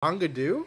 Angadoo?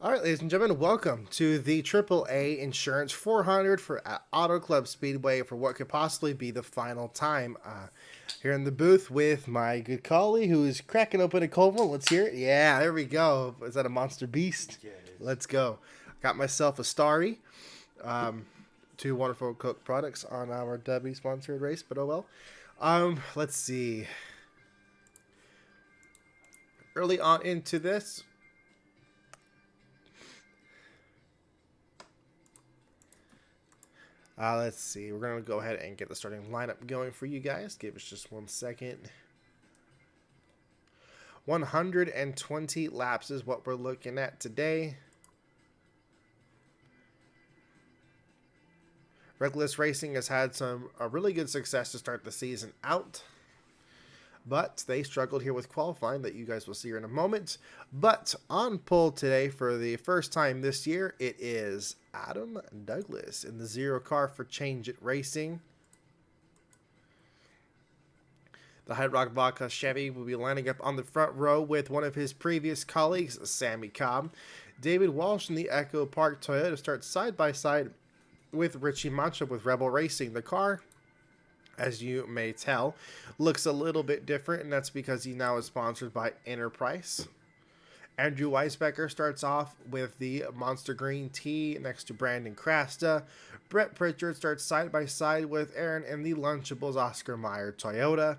All right, ladies and gentlemen, welcome to the AAA Insurance 400 for Auto Club Speedway for what could possibly be the final time. Here in the booth with my good colleague who is cracking open a cold one. Let's hear it. Yeah, there we go. Is that a Monster Beast? Yeah, it is. Let's go. Got myself a Starry. Two wonderful Coke products on our W sponsored race, but oh well. Let's see. Early on into this, let's see. We're going to go ahead and get the starting lineup going for you guys. Give us just 1 second. 120 laps is what we're looking at today. Reckless Racing has had a really good success to start the season out, but they struggled here with qualifying that you guys will see here in a moment. But on pole today for the first time this year, it is Adam Douglas in the zero car for Change It Racing. The High Rock Vodka Chevy will be lining up on the front row with one of his previous colleagues, Sammy Cobb. David Walsh in the Echo Park Toyota starts side by side with Richie Mancha with Rebel Racing. The car, as you may tell, looks a little bit different, and that's because he now is sponsored by Enterprise. Andrew Weisbecker starts off with the Monster Green Tea next to Brandon Crasta. Brett Pritchard starts side by side with Aaron in the Lunchables Oscar Mayer Toyota.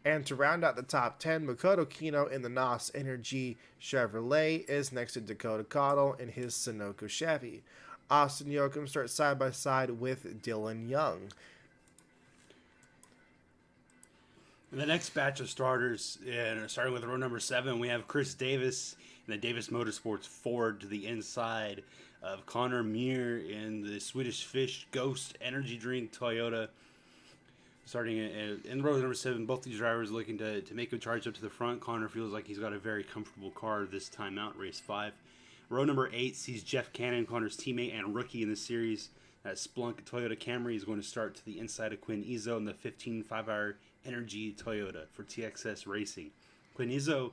And to round out the top 10, Makoto Kino in the NOS Energy Chevrolet is next to Dakota Cottle in his Sunoco Chevy. Austin Yoakum starts side by side with Dylan Young. The next batch of starters, starting with row number 7, we have Chris Davis in the Davis Motorsports Ford to the inside of Connor Muir in the Swedish Fish Ghost Energy Drink Toyota. Starting in row number 7, both these drivers looking to make a charge up to the front. Connor feels like he's got a very comfortable car this time out, race 5. Row number 8 sees Jeff Cannon, Connor's teammate and rookie in the series. That Splunk Toyota Camry is going to start to the inside of Quinn Izzo in the 15 5-hour Energy Toyota for TXS Racing. Quinn Izzo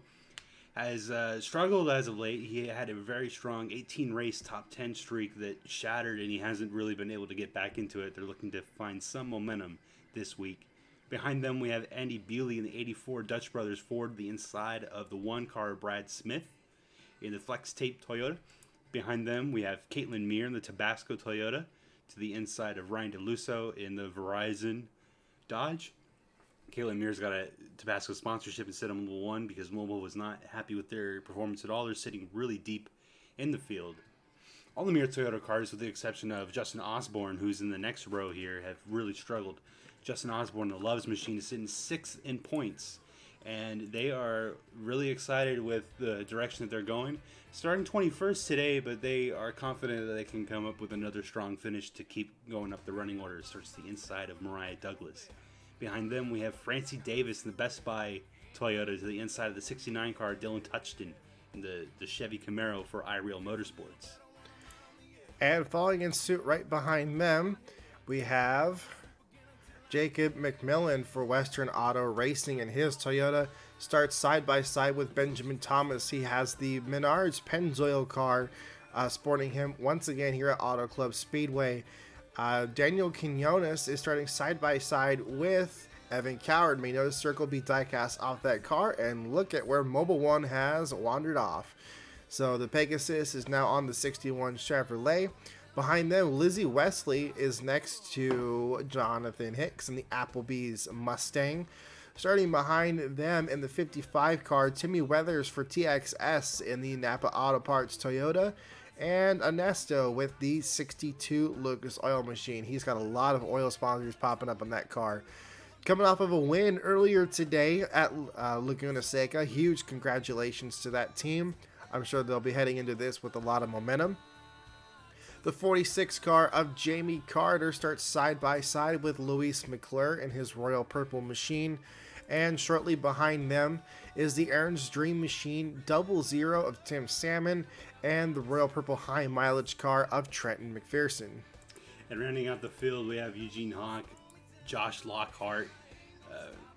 has struggled as of late. He had a very strong 18-race top 10 streak that shattered, and he hasn't really been able to get back into it. They're looking to find some momentum this week. Behind them, we have Andy Bewley in the 84 Dutch Brothers Ford, the inside of the one-car Brad Smith in the Flex Tape Toyota. Behind them, we have Caitlin Meir in the Tabasco Toyota to the inside of Ryan DeLusso in the Verizon Dodge. Caitlin Meir's got a Tabasco sponsorship instead of Mobile One because Mobile was not happy with their performance at all. They're sitting really deep in the field. All the Mir Toyota cars, with the exception of Justin Osborne, who's in the next row here, have really struggled. Justin Osborne, the Loves machine, is sitting 6th in points, and they are really excited with the direction that they're going. Starting 21st today, but they are confident that they can come up with another strong finish to keep going up the running order. It starts the inside of Mariah Douglas. Behind them, we have Francie Davis in the Best Buy Toyota to the inside of the 69 car, Dylan Touchton in the Chevy Camaro for iReal Motorsports. And following in suit right behind them, we have Jacob McMillan for Western Auto Racing in his Toyota. Starts side by side with Benjamin Thomas. He has the Menards Pennzoil car sporting him once again here at Auto Club Speedway. Daniel Quinones is starting side by side with Evan Coward. May notice Circle B diecast off that car, and look at where Mobile One has wandered off. So the Pegasus is now on the 61 Chevrolet. Behind them, Lizzie Wesley is next to Jonathan Hicks in the Applebee's Mustang. Starting behind them in the 55 car, Timmy Weathers for TXS in the Napa Auto Parts Toyota. And Ernesto with the 62 Lucas Oil Machine. He's got a lot of oil sponsors popping up on that car. Coming off of a win earlier today at Laguna Seca. Huge congratulations to that team. I'm sure they'll be heading into this with a lot of momentum. The 46 car of Jamie Carter starts side by side with Luis McClure in his Royal Purple Machine. And shortly behind them is the Aaron's Dream Machine 00 of Tim Salmon and the Royal Purple High Mileage car of Trenton McPherson. And rounding out the field, we have Eugene Hawk, Josh Lockhart,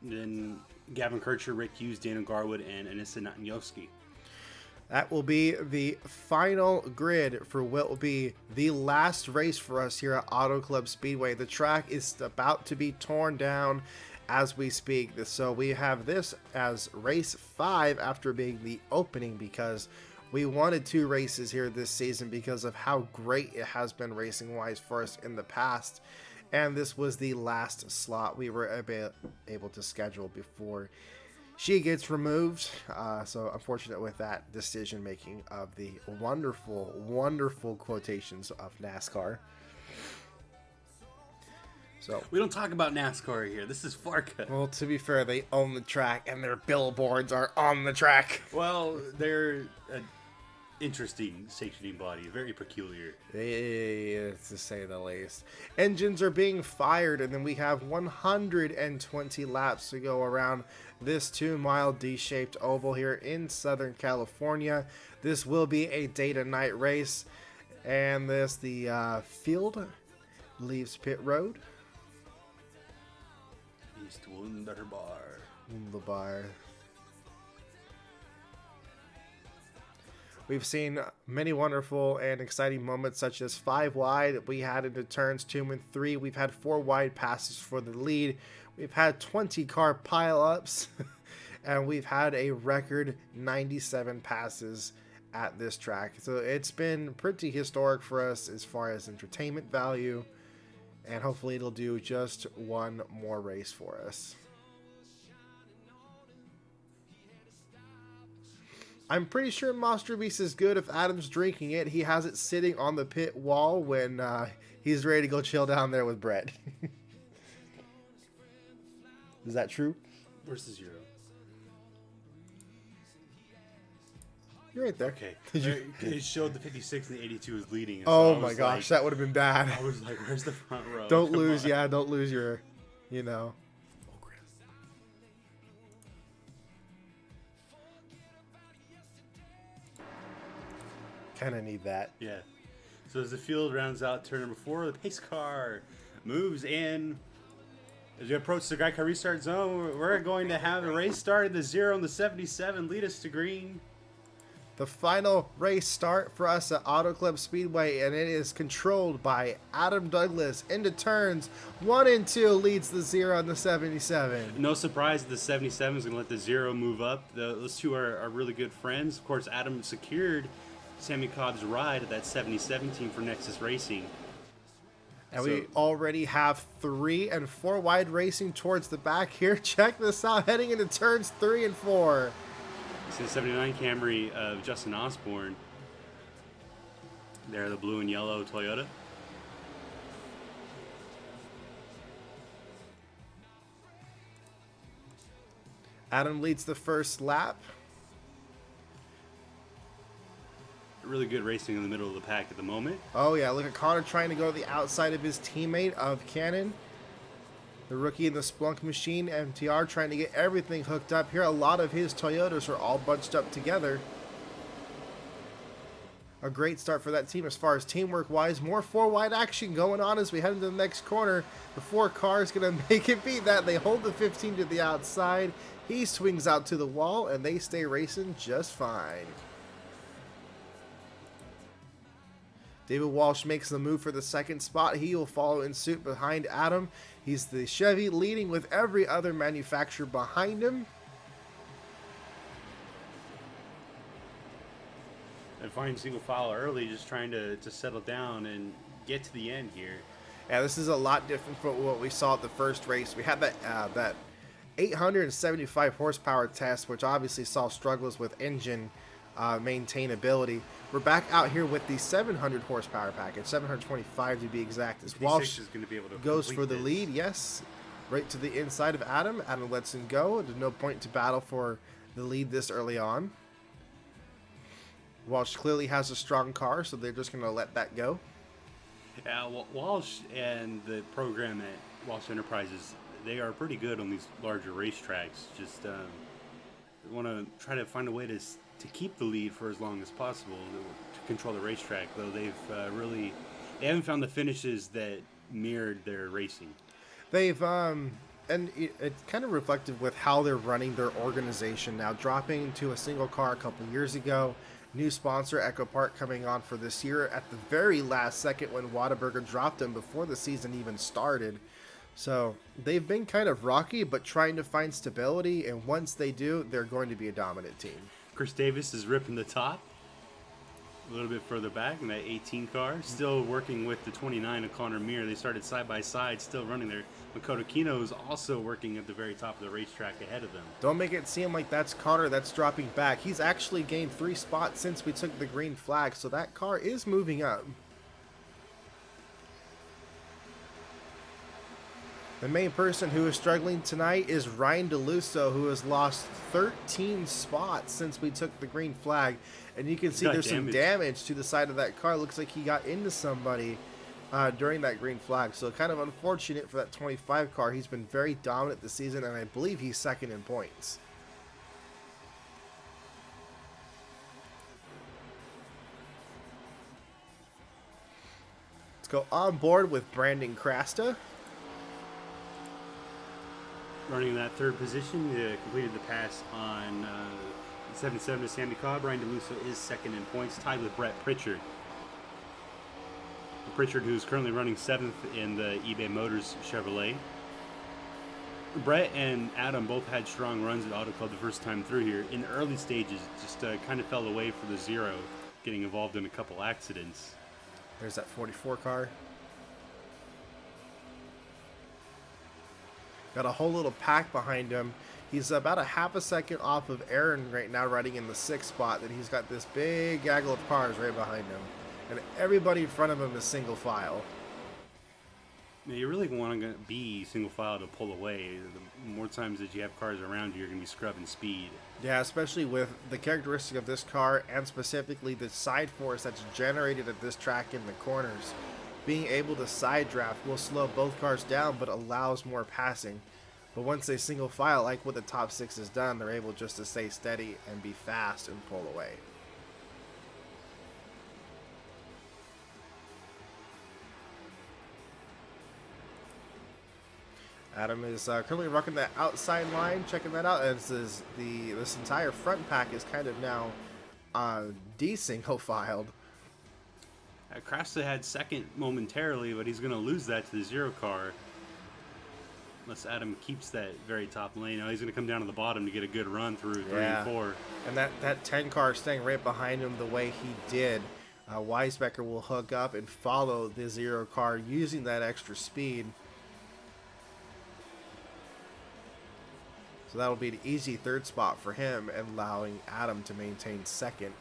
then Gavin Kircher, Rick Hughes, Daniel Garwood, and Anissa Natanyovsky. That will be the final grid for what will be the last race for us here at Auto Club Speedway. The track is about to be torn down as we speak. So we have this as race 5 after being the opening, because we wanted 2 races here this season because of how great it has been racing wise for us in the past. And this was the last slot we were able to schedule before she gets removed. So unfortunate with that decision making of the wonderful, wonderful quotations of NASCAR. So we don't talk about NASCAR here. This is FARCA. Well, to be fair, they own the track and their billboards are on the track. Well, they're an interesting sanctioning body, very peculiar. To say the least. Engines are being fired, and then we have 120 laps to go around this 2-mile D-shaped oval here in Southern California. This will be a day to night race, and the field leaves pit road. East Wunderbar. Wunderbar. We've seen many wonderful and exciting moments, such as 5 wide we had into turns 2 and 3. We've had 4 wide passes for the lead. We've had 20 car pileups, and we've had a record 97 passes at this track. So it's been pretty historic for us as far as entertainment value, and hopefully it'll do just one more race for us. I'm pretty sure Monster Beast is good if Adam's drinking it. He has it sitting on the pit wall when he's ready to go chill down there with Brett. Is that true? Where's the 0? You're right there. Okay. It showed the 56 and the 82 was leading. Oh my gosh, that would have been bad. I was like, where's the front row? Don't lose your, you know. Kind of need that. Yeah. So as the field rounds out turn number 4, the pace car moves in. As we approach the Geico restart zone, we're going to have a race start in the 0 and the 77. Lead us to green. The final race start for us at Auto Club Speedway, and it is controlled by Adam Douglas. Into turns 1 and 2 leads the 0 and the 77. No surprise the 77 is going to let the 0 move up. Those two are really good friends. Of course, Adam secured Sammy Cobb's ride at that 77 team for Nexus Racing. And we already have 3 and 4 wide racing towards the back here. Check this out, heading into turns 3 and 4. See the 79 Camry of Justin Osborne. There, the blue and yellow Toyota. Adam leads the first lap. Really good racing in the middle of the pack at the moment. Oh yeah, look at Connor trying to go to the outside of his teammate of Cannon. The rookie in the Splunk machine, MTR, trying to get everything hooked up here. A lot of his Toyotas are all bunched up together. A great start for that team as far as teamwork wise. More 4 wide action going on as we head into the next corner. The 4 cars going to make it beat that. They hold the 15 to the outside. He swings out to the wall and they stay racing just fine. David Walsh makes the move for the second spot. He will follow in suit behind Adam. He's the Chevy leading with every other manufacturer behind him. And fine single file early, just trying to settle down and get to the end here. Yeah, this is a lot different from what we saw at the first race. We had that 875 horsepower test, which obviously saw struggles with engine maintainability. We're back out here with the 700 horsepower package, 725 to be exact. As Walsh is going to be able to goes for the this. lead, yes, right to the inside of Adam. Adam lets him go. There's no point to battle for the lead this early on. Walsh clearly has a strong car, so they're just going to let that go. Yeah, Walsh and the program at Walsh Enterprises, they are pretty good on these larger racetracks. Just want to try to find a way to keep the lead for as long as possible, to control the racetrack, though they haven't found the finishes that mirrored their racing. They've and it's kind of reflective with how they're running their organization now, dropping to a single car a couple years ago. New sponsor, Echo Park, coming on for this year at the very last second when Whataburger dropped him before the season even started. So they've been kind of rocky, but trying to find stability, and once they do, they're going to be a dominant team. Chris Davis is ripping the top a little bit further back in that 18 car, still working with the 29 of Connor Meir. They started side by side, still running there. Makoto Kino is also working at the very top of the racetrack ahead of them. Don't make it seem like that's Connor that's dropping back. He's actually gained 3 spots since we took the green flag, so that car is moving up. The main person who is struggling tonight is Ryan DeLusso, who has lost 13 spots since we took the green flag. And you can see there's some damage to the side of that car. Looks like he got into somebody during that green flag. So kind of unfortunate for that 25 car. He's been very dominant this season, and I believe he's second in points. Let's go on board with Brandon Crasta. Running in that third position, completed the pass on 77 to Sammy Cobb. Ryan DeLusso is second in points, tied with Brett Pritchard. Pritchard, who's currently running 7th in the eBay Motors Chevrolet. Brett and Adam both had strong runs at Auto Club the first time through here. In the early stages, just kind of fell away for the zero, getting involved in a couple accidents. There's that 44 car. Got a whole little pack behind him. He's about a half a second off of Aaron right now, riding in the 6th spot. Then he's got this big gaggle of cars right behind him. And everybody in front of him is single file. Now, you really want to be single file to pull away. The more times that you have cars around you, you're going to be scrubbing speed. Yeah, especially with the characteristic of this car and specifically the side force that's generated at this track in the corners. Being able to side draft will slow both cars down but allows more passing. But once they single file, like what the top 6 has done, they're able just to stay steady and be fast and pull away. Adam is currently rocking that outside line, checking that out. As is this entire front pack is kind of now de-single filed. Craftsman had second momentarily, but he's going to lose that to the zero car. Unless Adam keeps that very top lane. Now he's going to come down to the bottom to get a good run through 3 and 4. And that 10 car staying right behind him the way he did. Weisbecker will hook up and follow the zero car using that extra speed. So that'll be an easy 3rd spot for him and allowing Adam to maintain 2nd.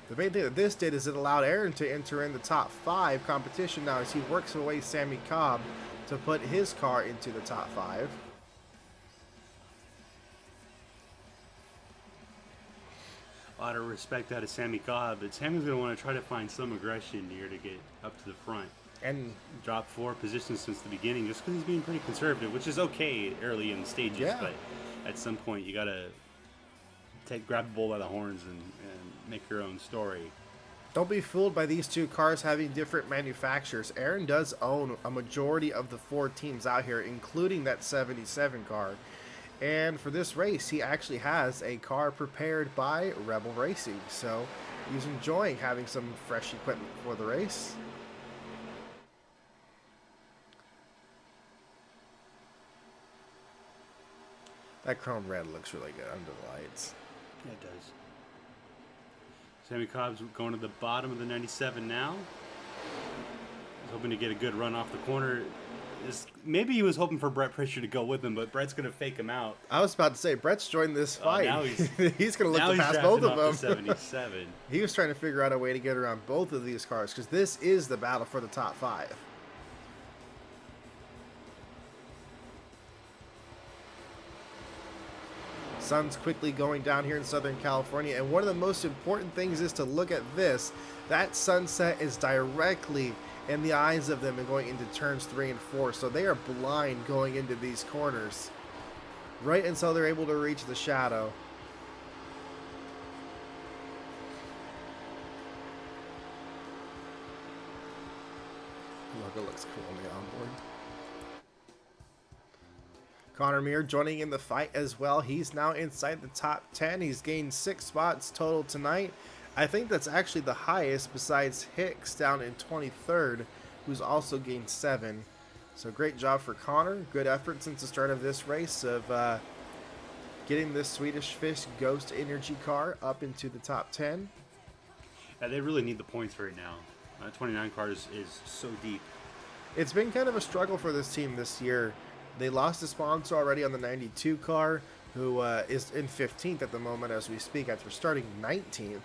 The main thing that this did is it allowed Aaron to enter in the top 5 competition now as he works away Sammy Cobb to put his car into the top 5. A lot of respect out of Sammy Cobb, but Sammy's going to want to try to find some aggression here to get up to the front. And dropped 4 positions since the beginning just because he's being pretty conservative, which is okay early in the stages, but at some point you got to grab the bull by the horns and make your own story. Don't be fooled by these 2 cars having different manufacturers. Aaron does own a majority of the 4 teams out here, including that 77 car. And for this race, he actually has a car prepared by Rebel Racing. So he's enjoying having some fresh equipment for the race. That chrome red looks really good under the lights. Yeah, it does. Sammy Cobb's going to the bottom of the 97 now. He's hoping to get a good run off the corner. Maybe he was hoping for Brett Pritchard to go with him, but Brett's going to fake him out. I was about to say, Brett's joined this fight. Now he's going to look to pass both of them. 77. He was trying to figure out a way to get around both of these cars because this is the battle for the top 5. Sun's quickly going down here in Southern California, and one of the most important things is to look at this. That sunset is directly in the eyes of them and going into turns 3 and 4, so they are blind going into these corners right until they're able to reach the shadow. Look, it looks cool on the onboard. Connor Muir joining in the fight as well. He's now inside the top 10. He's gained 6 spots total tonight. I think that's actually the highest besides Hicks down in 23rd, who's also gained 7. So great job for Connor. Good effort since the start of this race of getting this Swedish Fish Ghost Energy car up into the top 10. Yeah, they really need the points right now. 29 car is so deep. It's been kind of a struggle for this team this year. They lost a sponsor already on the 92 car, who is in 15th at the moment as we speak after starting 19th.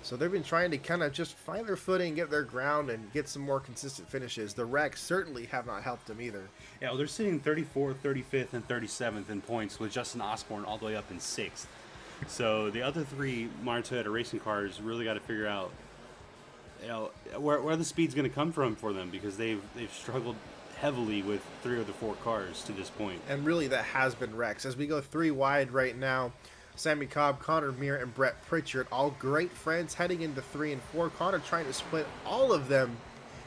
So they've been trying to kind of just find their footing, get their ground, and get some more consistent finishes. The wrecks certainly have not helped them either. Yeah, well, they're sitting 34th, 35th, and 37th in points with Justin Osborne all the way up in 6th. So the other 3 Martin Toyota racing cars really got to figure out, where the speed's going to come from for them, because they've struggled heavily with 3 of the 4 cars to this point. And really that has been wrecks. As we go 3 wide right now, Sammy Cobb, Connor Muir, and Brett Pritchard, all great friends heading into 3 and 4. Connor trying to split all of them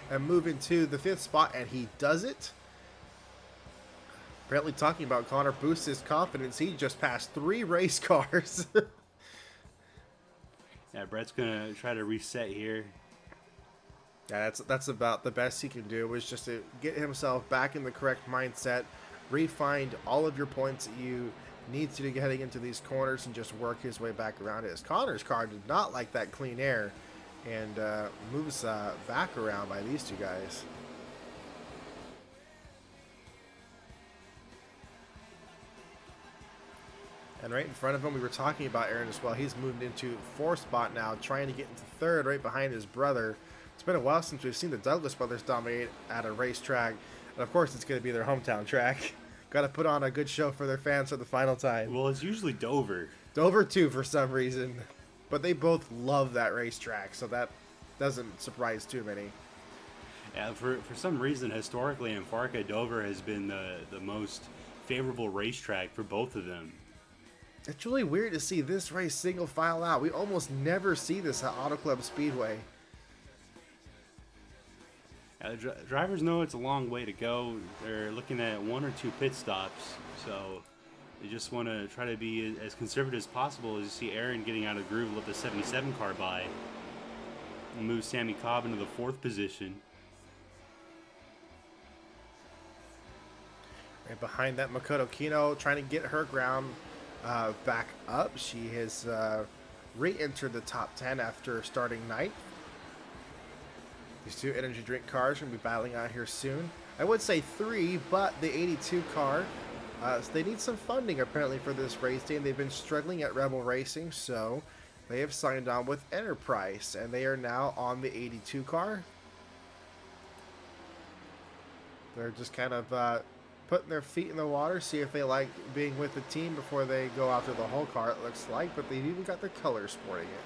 and move into the 5th spot, and he does it. Apparently talking about Connor boosts his confidence. He just passed 3 race cars. Yeah, Brett's going to try to reset here. Yeah, that's about the best he can do, is just to get himself back in the correct mindset, re-find all of your points that you need to get heading into these corners, and just work his way back around it. As Connor's car did not like that clean air, and moves back around by these 2 guys. And right in front of him, we were talking about Aaron as well. He's moved into 4th spot now, trying to get into 3rd right behind his brother. It's been a while since we've seen the Douglas brothers dominate at a racetrack. And of course, it's going to be their hometown track. Got to put on a good show for their fans for the final time. Well, it's usually Dover. Dover, too, for some reason. But they both love that racetrack, so that doesn't surprise too many. Yeah, for some reason, historically in FARCA, Dover has been the most favorable racetrack for both of them. It's really weird to see this race single file out. We almost never see this at Auto Club Speedway. Yeah, the drivers know it's a long way to go. They're looking at 1 or 2 pit stops, so they just want to try to be as conservative as possible. As you see Aaron getting out of the groove, let the 77 car by, and move Sammy Cobb into the 4th position. Right behind that, Makoto Kino trying to get her ground back up. She has re-entered the top 10 after starting 9th. These 2 energy drink cars are going to be battling out here soon. I would say 3, but the 82 car, so they need some funding apparently for this race day, and they've been struggling at Rebel Racing, so they have signed on with Enterprise, and they are now on the 82 car. They're just kind of putting their feet in the water, see if they like being with the team before they go after the whole car, it looks like, but they've even got their colors sporting it.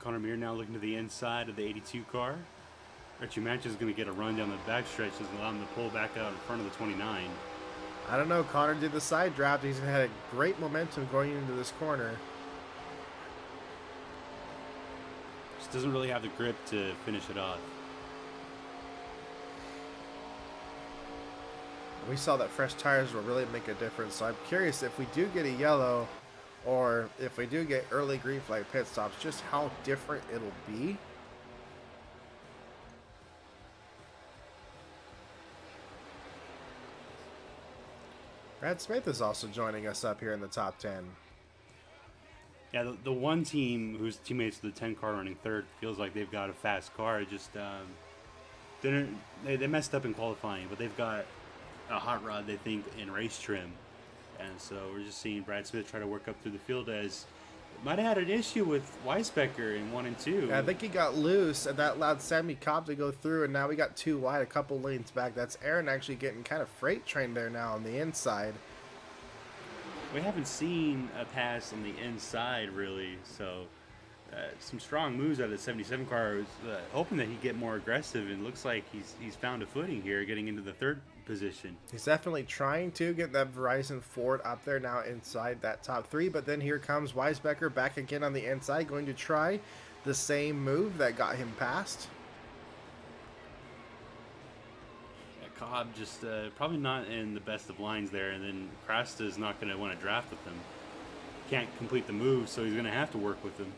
Connor Muir now looking to the inside of the 82 car. Richie Manch is going to get a run down the backstretch to allow him to pull back out in front of the 29. I don't know. Connor did the side draft. He's had a great momentum going into this corner. Just doesn't really have the grip to finish it off. We saw that fresh tires will really make a difference. So I'm curious if we do get a yellow, or if we do get early green flag pit stops, just how different it'll be. Brad Smith is also joining us up here in the top 10. Yeah, the one team whose teammates with the 10 car running 3rd feels like they've got a fast car. It just they messed up in qualifying, but they've got a hot rod, they think, in race trim. And so we're just seeing Brad Smith try to work up through the field, as might have had an issue with Weisbecker in 1 and 2. Yeah, I think he got loose, and that allowed Sammy Cobb to go through, and now we got 2 wide, a couple lanes back. That's Aaron actually getting kind of freight trained there now on the inside. We haven't seen a pass on the inside, really, so some strong moves out of the 77 car. I was hoping that he'd get more aggressive, and looks like he's found a footing here, getting into the 3rd position. He's definitely trying to get that Verizon Ford up there now inside that top 3, but then here comes Weisbecker back again on the inside, going to try the same move that got him past. Cobb just probably not in the best of lines there, and then Krasta is not going to want to draft with him. Can't complete the move, so he's going to have to work with him.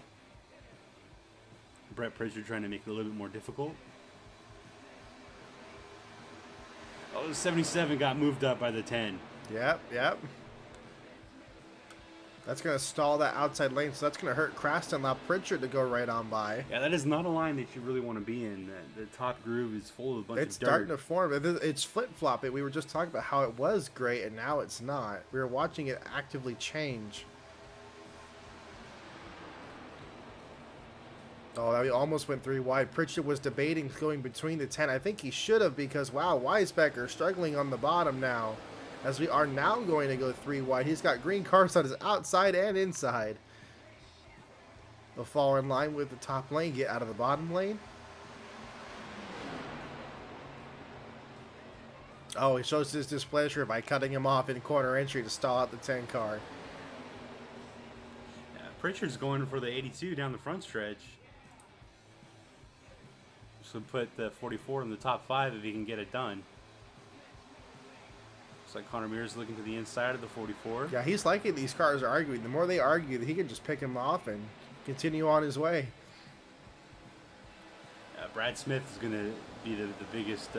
Brett Pritchard trying to make it a little bit more difficult. Oh, the 77 got moved up by the 10. Yep. That's going to stall that outside lane, so that's going to hurt Krasta and allow Pritchard to go right on by. Yeah, that is not a line that you really want to be in. The top groove is full of a bunch of dirt. It's starting to form. It's flip-flopping. We were just talking about how it was great, and now it's not. We were watching it actively change. Oh, that almost went 3 wide. Pritchard was debating going between the 10. I think he should have because, wow, Weisbecker struggling on the bottom now. As we are now going to go 3 wide. He's got green cars on his outside and inside. He'll fall in line with the top lane, get out of the bottom lane. Oh, he shows his displeasure by cutting him off in corner entry to stall out the 10 car. Yeah, Pritchard's going for the 82 down the front stretch. So put the 44 in the top 5 if he can get it done. Looks like Connor Mears looking to the inside of the 44. Yeah, he's liking these cars are arguing. The more they argue, he can just pick him off and continue on his way. Brad Smith is going to be the biggest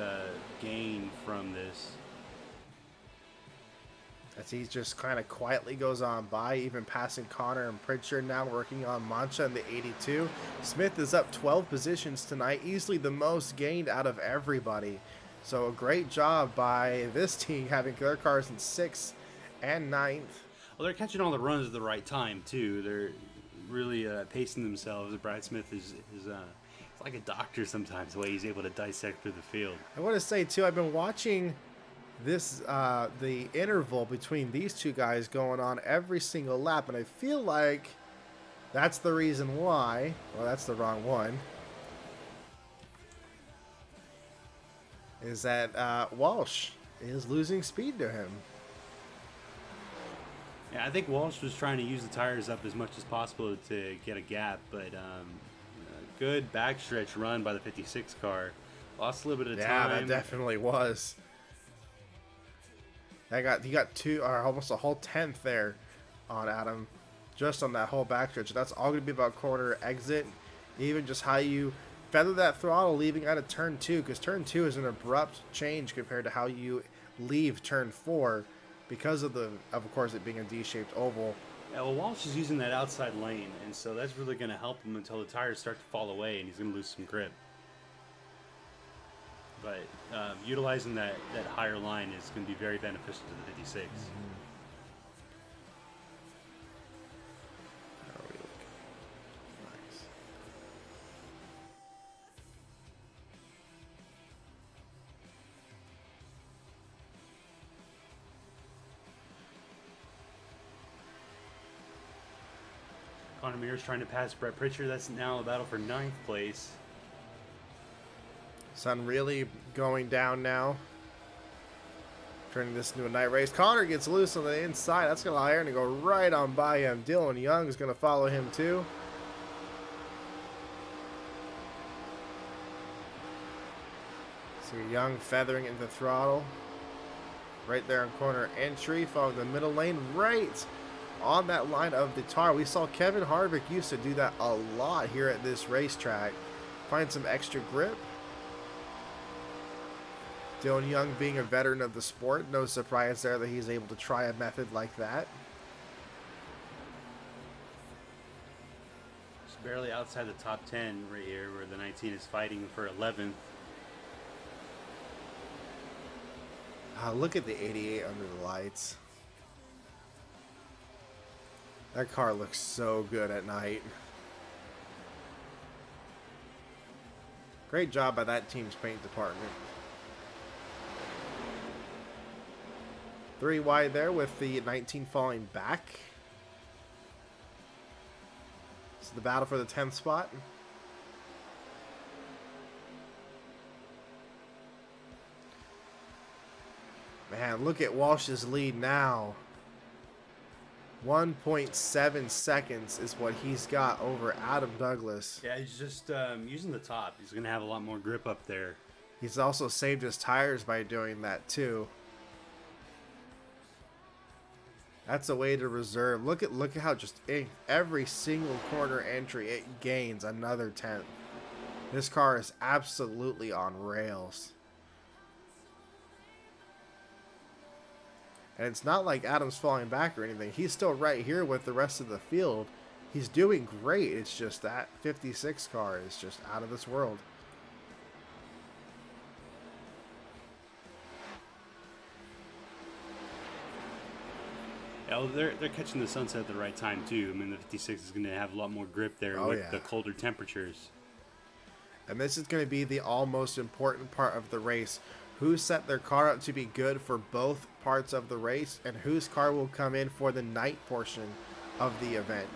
gain from this. As he just kind of quietly goes on by, even passing Connor and Pritchard now, working on Mancha in the 82. Smith is up 12 positions tonight, easily the most gained out of everybody. So a great job by this team having their cars in 6th and 9th. Well, they're catching all the runs at the right time, too. They're really pacing themselves. Brad Smith is like a doctor sometimes, the way he's able to dissect through the field. I want to say, too, I've been watching this the interval between these two guys going on every single lap, and I feel like that's the reason why. Well, that's the wrong one. Is that Walsh is losing speed to him. Yeah, I think Walsh was trying to use the tires up as much as possible to get a gap, but a good backstretch run by the 56 car. Lost a little bit of time. Yeah, that definitely was. He got 2 or almost a whole 10th there on Adam, just on that whole backstretch. That's all going to be about corner exit, even just how you feather that throttle leaving out of turn 2, because turn 2 is an abrupt change compared to how you leave turn 4 because of course it being a D-shaped oval. Yeah, well, Walsh is using that outside lane, and so that's really going to help him until the tires start to fall away and he's going to lose some grip. But utilizing that higher line is going to be very beneficial to the 56. Connor Mears trying to pass Brett Pritchard. That's now a battle for 9th place. Sun really going down now. Turning this into a night race. Connor gets loose on the inside. That's going to allow Aaron to go right on by him. Dylan Young is going to follow him too. See Young feathering into the throttle. Right there in corner entry. Following the middle lane. Right on that line of the tar. We saw Kevin Harvick used to do that a lot here at this racetrack. Find some extra grip. Dylan Young being a veteran of the sport, no surprise there that he's able to try a method like that. Just barely outside the top 10 right here, where the 19 is fighting for 11th. Look at the 88 under the lights. That car looks so good at night. Great job by that team's paint department. 3 wide there with the 19 falling back. So the battle for the 10th spot. Man, look at Walsh's lead now. 1.7 seconds is what he's got over Adam Douglas. Yeah, he's just using the top. He's going to have a lot more grip up there. He's also saved his tires by doing that too. That's a way to reserve. Look at how just every single corner entry it gains another tenth. This car is absolutely on rails. And it's not like Adam's falling back or anything. He's still right here with the rest of the field. He's doing great. It's just that 56 car is just out of this world. Yeah, well, they're catching the sunset at the right time too. I mean, the 56 is going to have a lot more grip there with the colder temperatures. And this is going to be the almost important part of the race. Who set their car up to be good for both parts of the race, and whose car will come in for the night portion of the event.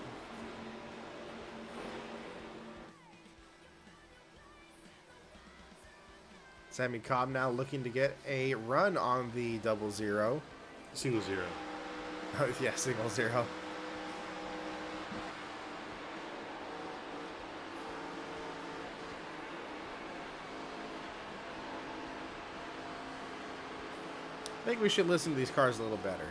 Sammy Cobb now looking to get a run on the 00. Single zero. Oh, yeah, single zero. I think we should listen to these cars a little better.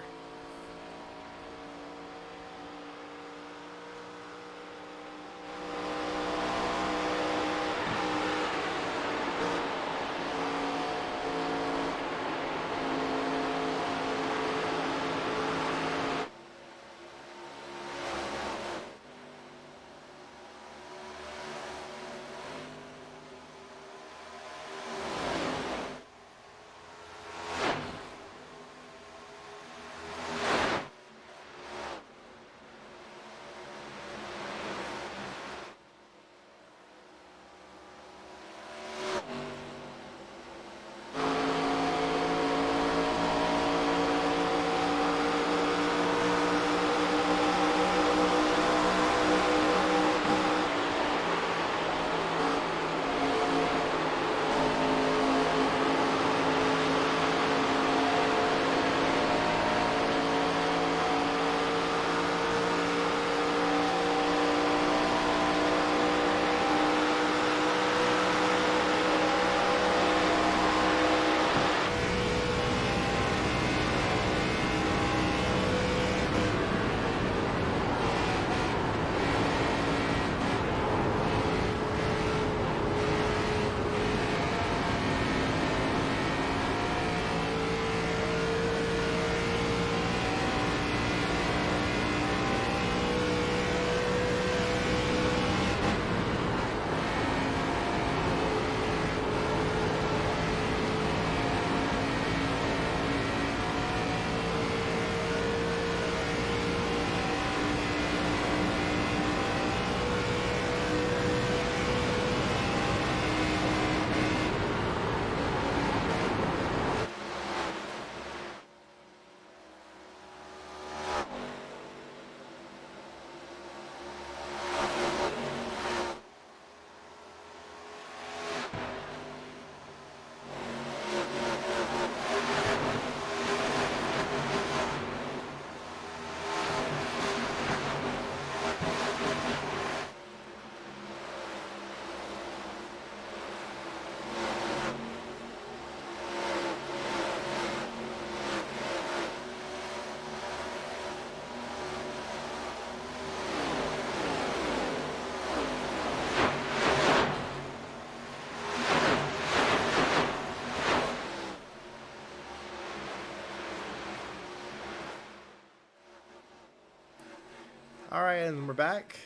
All right, and we're back.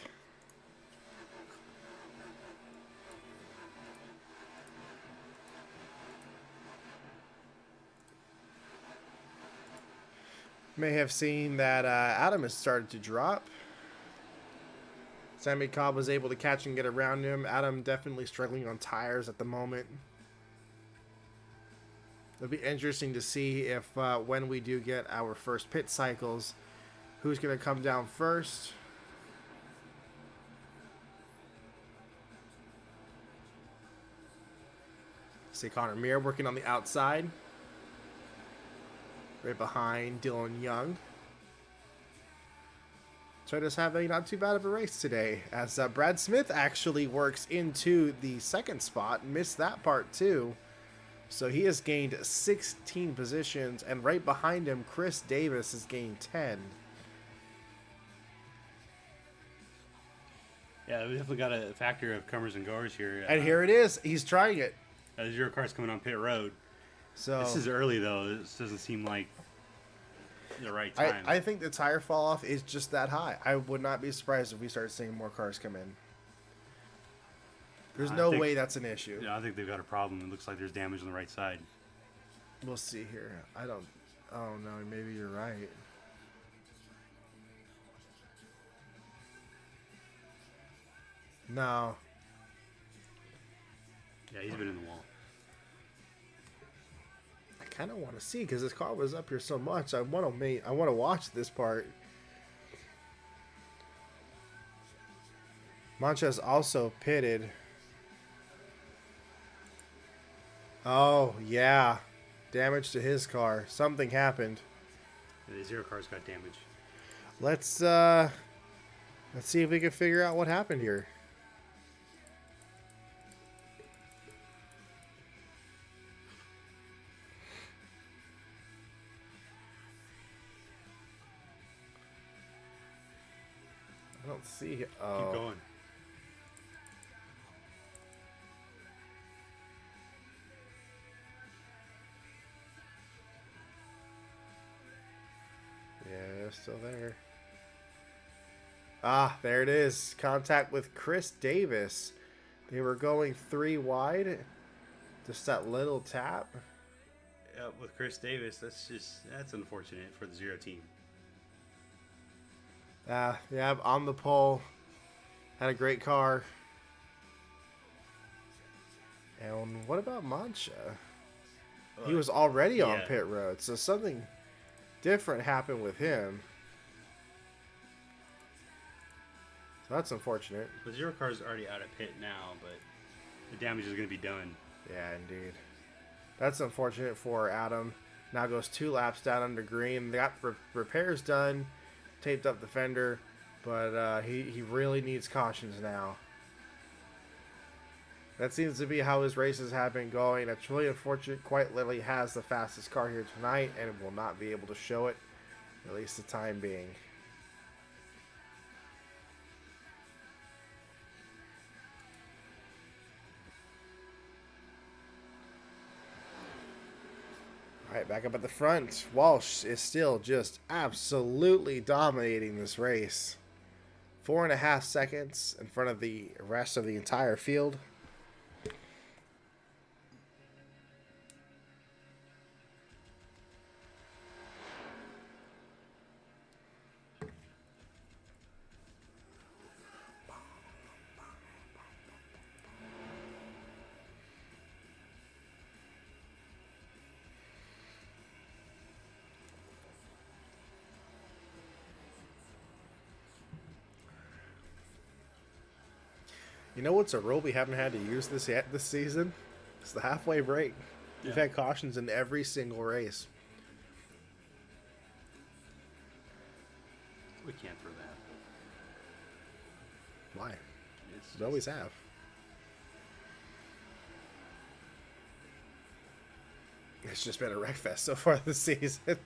May have seen that Adam has started to drop. Sammy Cobb was able to catch and get around him. Adam definitely struggling on tires at the moment. It'll be interesting to see if when we do get our first pit cycles, who's going to come down first. See Connor Meir working on the outside. Right behind Dylan Young. Toyota's having not too bad of a race today, as Brad Smith actually works into the second spot. Missed that part too. So he has gained 16 positions, and right behind him, Chris Davis has gained 10. Yeah, we definitely got a factor of comers and goers here. And here it is. He's trying it. Zero cars coming on pit road. So This is early, though. This doesn't seem like the right time. I think the tire fall off is just that high. I would not be surprised if we start seeing more cars come in. There's no way that's an issue. Yeah, I think they've got a problem. It looks like there's damage on the right side. We'll see here. I don't. Oh no, maybe you're right. No. Yeah, he's been in the wall. I kind of want to see because this car was up here so much. I want to watch this part. Mancha's also pitted. Oh yeah, damage to his car. Something happened. Yeah, the zero cars got damaged. Let's see if we can figure out what happened here. I don't see it. Oh. Keep going. Yeah, still there. Ah, there it is. Contact with Chris Davis. They were going 3 wide. Just that little tap. Yeah, with Chris Davis, that's unfortunate for the zero team. Yeah, on the pole. Had a great car. And what about Mancha? He was already on pit road, so something different happened with him. So that's unfortunate. The zero car's already out of pit now, but the damage is going to be done. Yeah, indeed. That's unfortunate for Adam. Now goes 2 laps down under green. They got repairs done, taped up the fender, but he really needs cautions now. That seems to be how his races have been going. That's really unfortunate. Quite literally has the fastest car here tonight and will not be able to show it, at least the time being. All right, back up at the front. Walsh is still just absolutely dominating this race. 4.5 seconds in front of the rest of the entire field. You know what's a rule we haven't had to use this yet this season? It's the halfway break. We've had cautions in every single race. We can't throw that. Why? We always have. It's just been a wreck fest so far this season.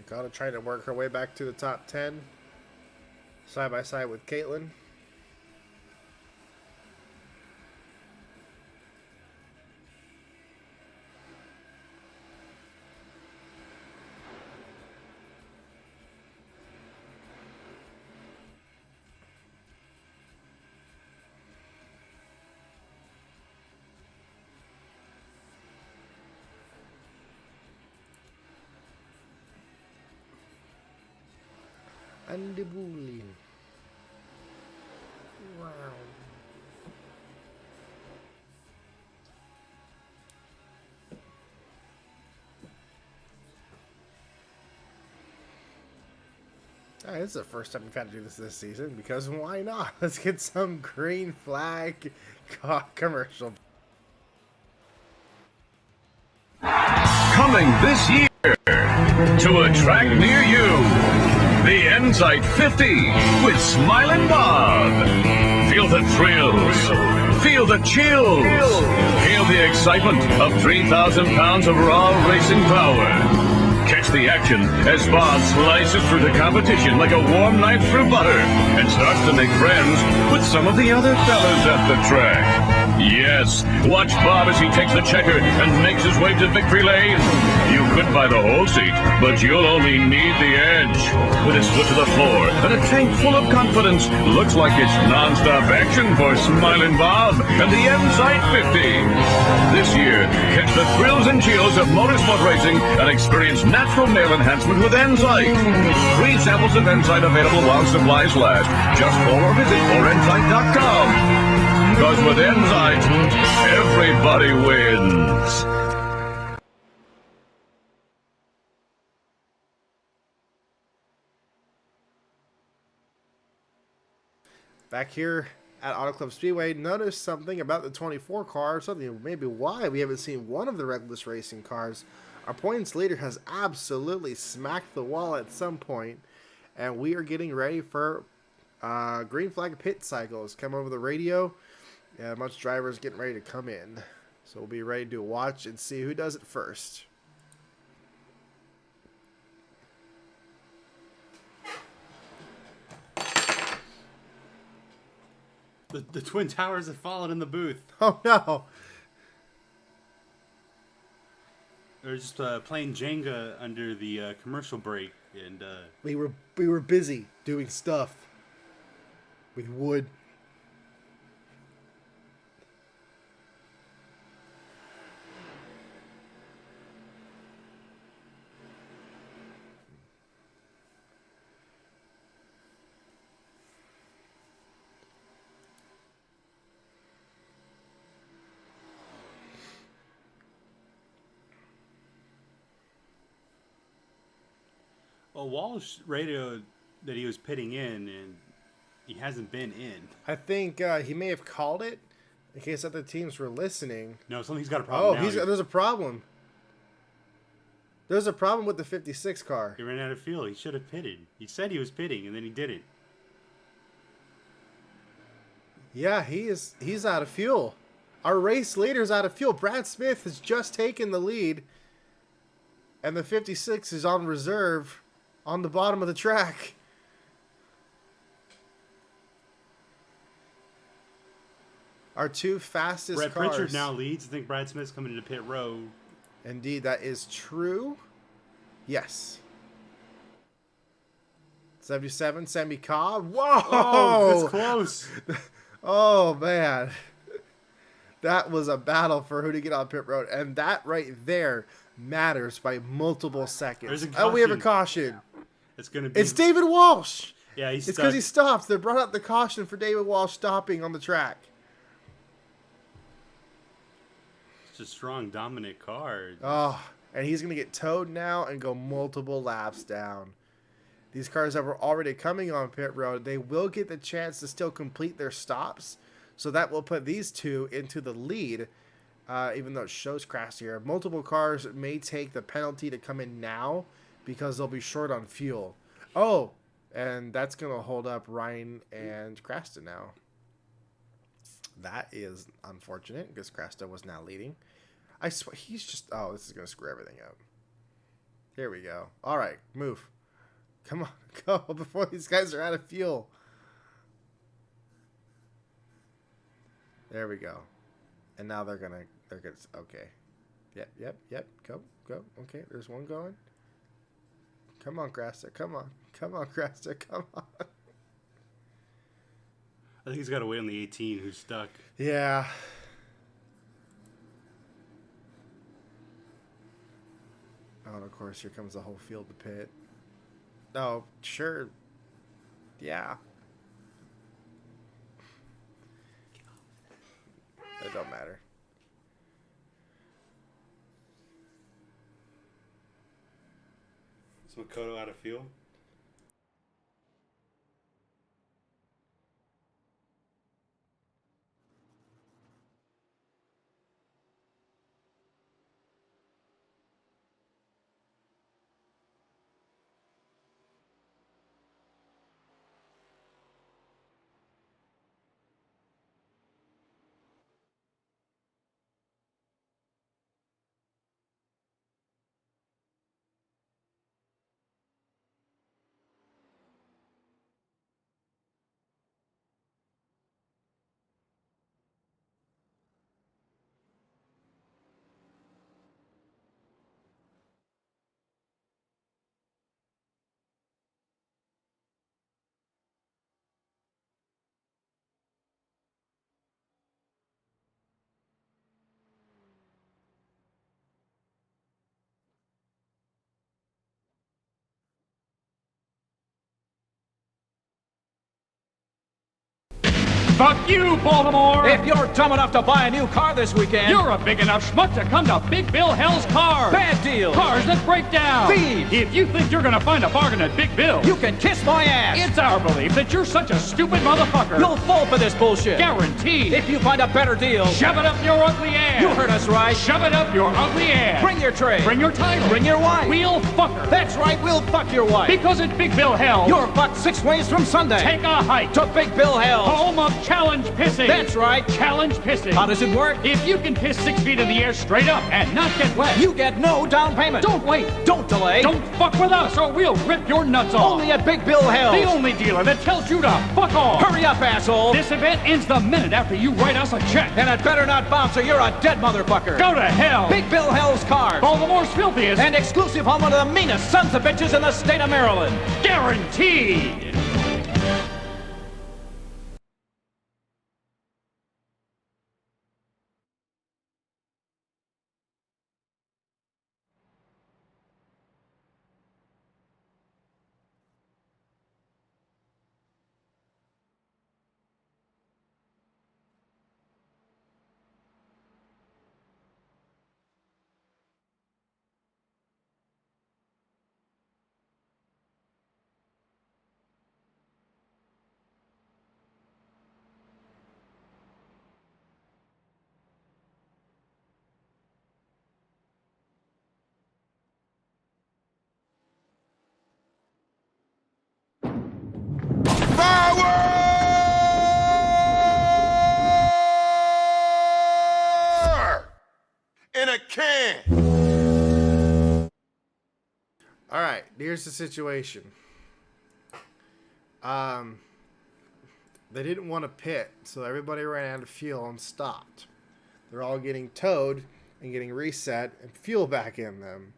Gotta try to work her way back to the top 10. Side by side with Caitlin. And the bully. Wow. All right, this is the first time we've had to do this season because why not? Let's get some green flag commercial. Coming this year to a track near you, the Enzyte 50 with Smilin' Bob. Feel the thrills, feel the chills, feel the excitement of 3,000 pounds of raw racing power. Catch the action as Bob slices through the competition like a warm knife through butter and starts to make friends with some of the other fellas at the track. Yes, watch Bob as he takes the checker and makes his way to victory lane. You could buy the whole seat, but you'll only need the edge. With his foot to the floor and a tank full of confidence, looks like it's non-stop action for Smiling Bob and the Enzyte 50. This year, catch the thrills and chills of motorsport racing and experience natural male enhancement with Enzyte. 3 samples of Enzyte available while supplies last. Just call or visit forenzyte.com. Because with Enzyte, everybody wins. Back here at Auto Club Speedway, notice something about the 24 car, something maybe why we haven't seen one of the Reckless Racing cars. Our points leader has absolutely smacked the wall at some point, and we are getting ready for green flag pit cycles. Come over the radio. Yeah, much drivers getting ready to come in. So we'll be ready to watch and see who does it first. The Twin Towers have fallen in the booth. Oh no! They're just playing Jenga under the commercial break, and We were busy doing stuff with wood. well, Walsh radioed that he was pitting in, and he hasn't been in. I think he may have called it in case other teams were listening. No, something's got a problem now. There's a problem. There's a problem with the 56 car. He ran out of fuel. He should have pitted. He said he was pitting, and then he didn't. Yeah, he's out of fuel. Our race leader's out of fuel. Brad Smith has just taken the lead, and the 56 is on reserve on the bottom of the track. Our 2 fastest Brett cars. Pritchard now leads. I think Brad Smith's coming into pit road. Indeed, that is true. Yes. 77, Sammy Cobb. Whoa! Oh, that's close. Oh, man. That was a battle for who to get on pit road. And that right there matters by multiple seconds. There's a Oh, we have a caution. caution. It's going to be... It's David Walsh. Yeah, he's It's stuck. because he stopped. They brought up the caution for David Walsh stopping on the track. It's a strong, dominant car. Oh, and he's going to get towed now and go multiple laps down. These cars that were already coming on pit road, they will get the chance to still complete their stops. So that will put these 2 into the lead, even though it shows crash here. Multiple cars may take the penalty to come in now because they'll be short on fuel. Oh, and that's going to hold up Ryan and Crasta now. That is unfortunate because Crasta was now leading. I swear, he's just... Oh, this is going to screw everything up. Here we go. All right, move. Come on, go before these guys are out of fuel. There we go. And now they're gonna, okay. Yep, go. Okay, there's one going. Come on, Crasta, come on, Crasta, come on. I think he's got to wait on the 18 who's stuck. Yeah. Oh, and of course, here comes the whole field to pit. Oh, sure. Yeah. It don't matter. Is Makoto out of fuel? Fuck you, Baltimore! If you're dumb enough to buy a new car this weekend, You're a big enough schmuck to come to Big Bill Hell's Cars! bad deals, Cars that break down! thieves. If you think you're gonna find a bargain at Big Bill, You can kiss my ass. it's our belief that you're such a stupid motherfucker. You'll fall for this bullshit. Guaranteed. If you find a better deal, Shove it up your ugly ass. you heard us right. Shove it up your ugly ass. Bring your tray. Bring your title. Bring your wife. We'll fuck her. That's right, we'll fuck your wife. Because at Big Bill Hell, You're fucked 6 ways from Sunday. take a hike to Big Bill Hell. home of challenge pissing. That's right. Challenge pissing. How does it work? If you can piss 6 feet in the air straight up and not get wet, You get no down payment. don't wait. Don't delay. Don't fuck with us or we'll rip your nuts off. Only at Big Bill Hell. The only dealer that tells you to fuck off. Hurry up, asshole. This event ends the minute after you write us a check. And it better not bounce or you're a dead motherfucker. Go to hell. Big Bill Hell's Cars. Baltimore's filthiest. And exclusive home of the meanest sons of bitches in the state of Maryland. Guaranteed. Power in a can. All right, here's the situation. They didn't want to pit, so everybody ran out of fuel and stopped. They're all getting towed and getting reset and fuel back in them.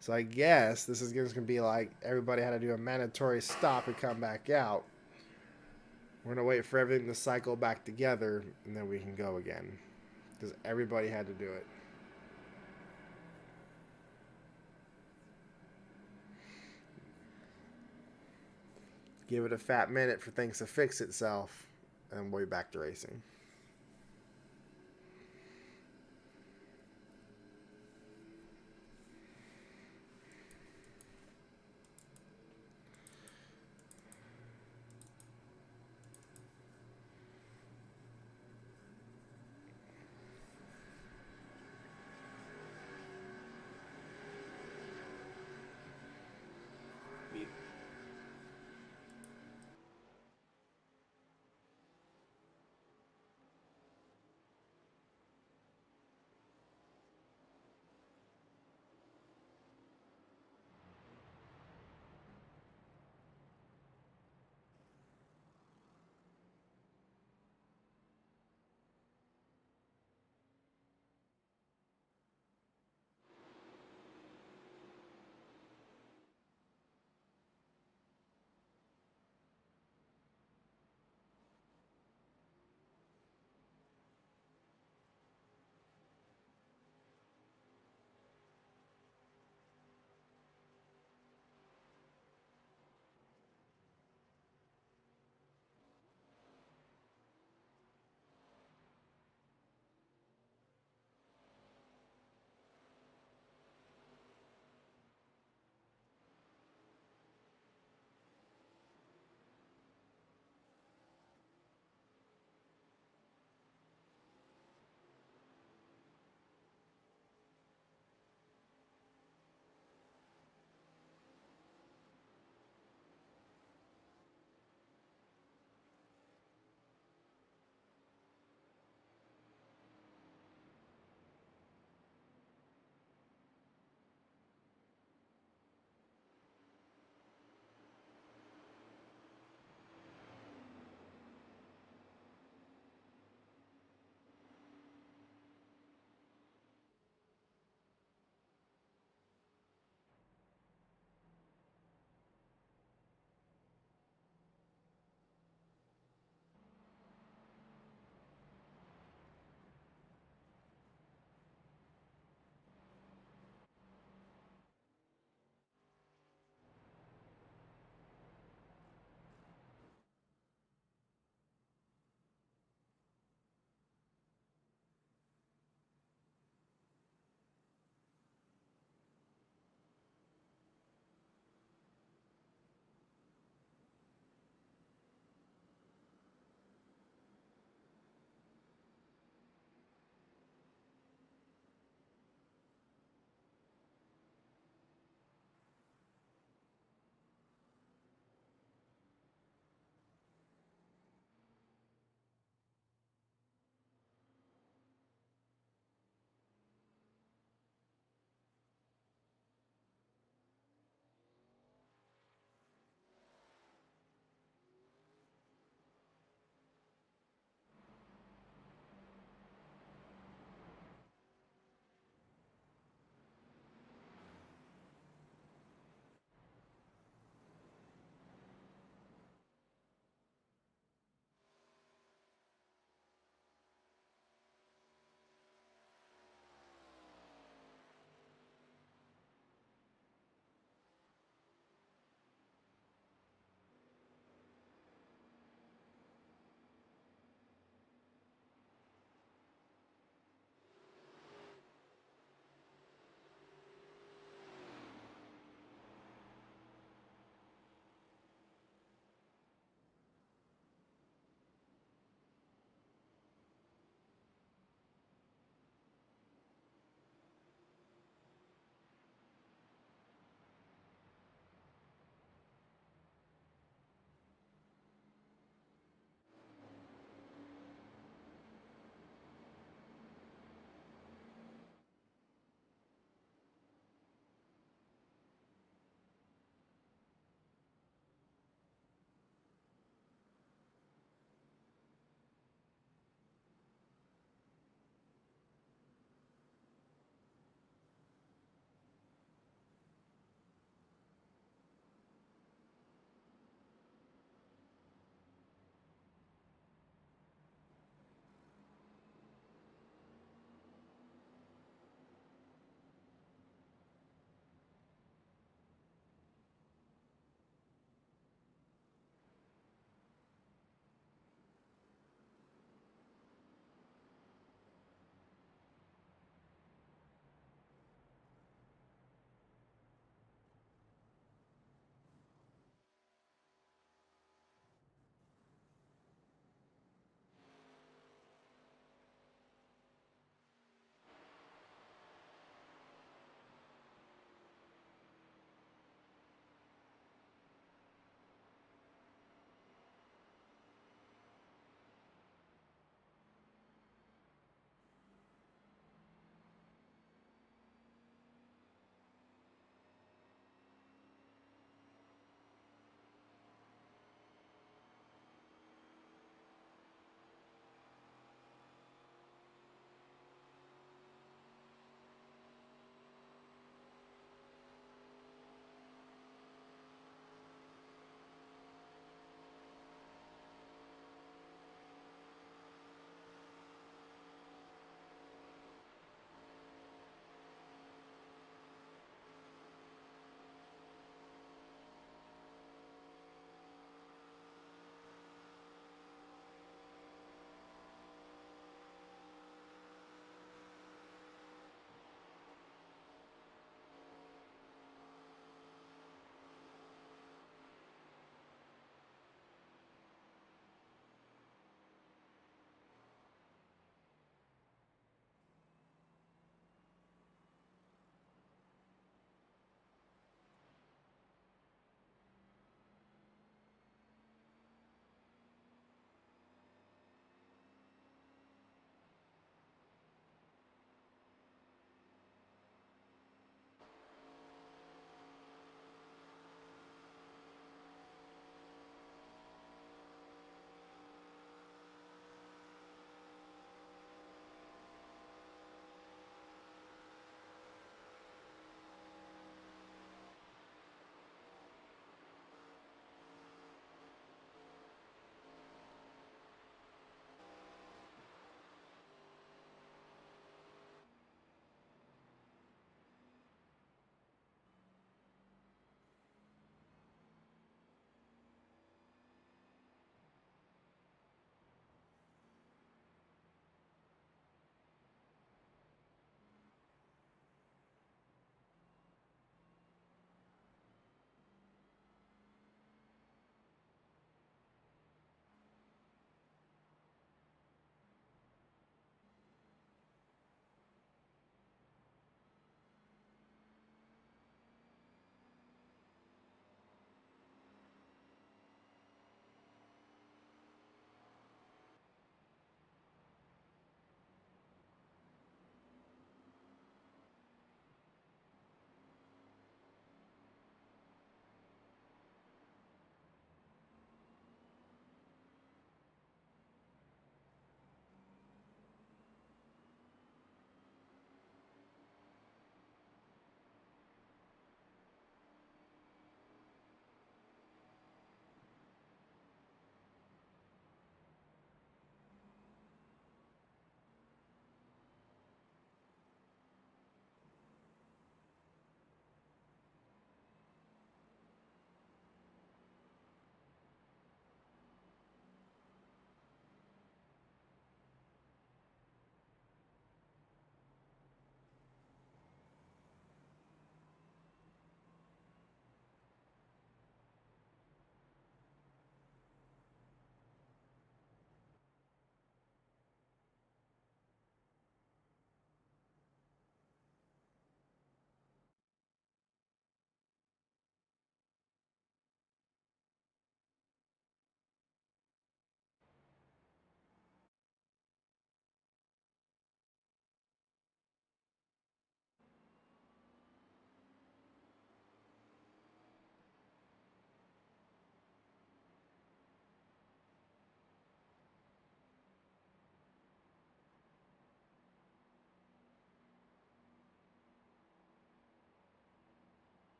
So I guess this is going to be like everybody had to do a mandatory stop and come back out. We're going to wait for everything to cycle back together, and then we can go again. Because everybody had to do it. Give it a fat minute for things to fix itself, and we'll be back to racing.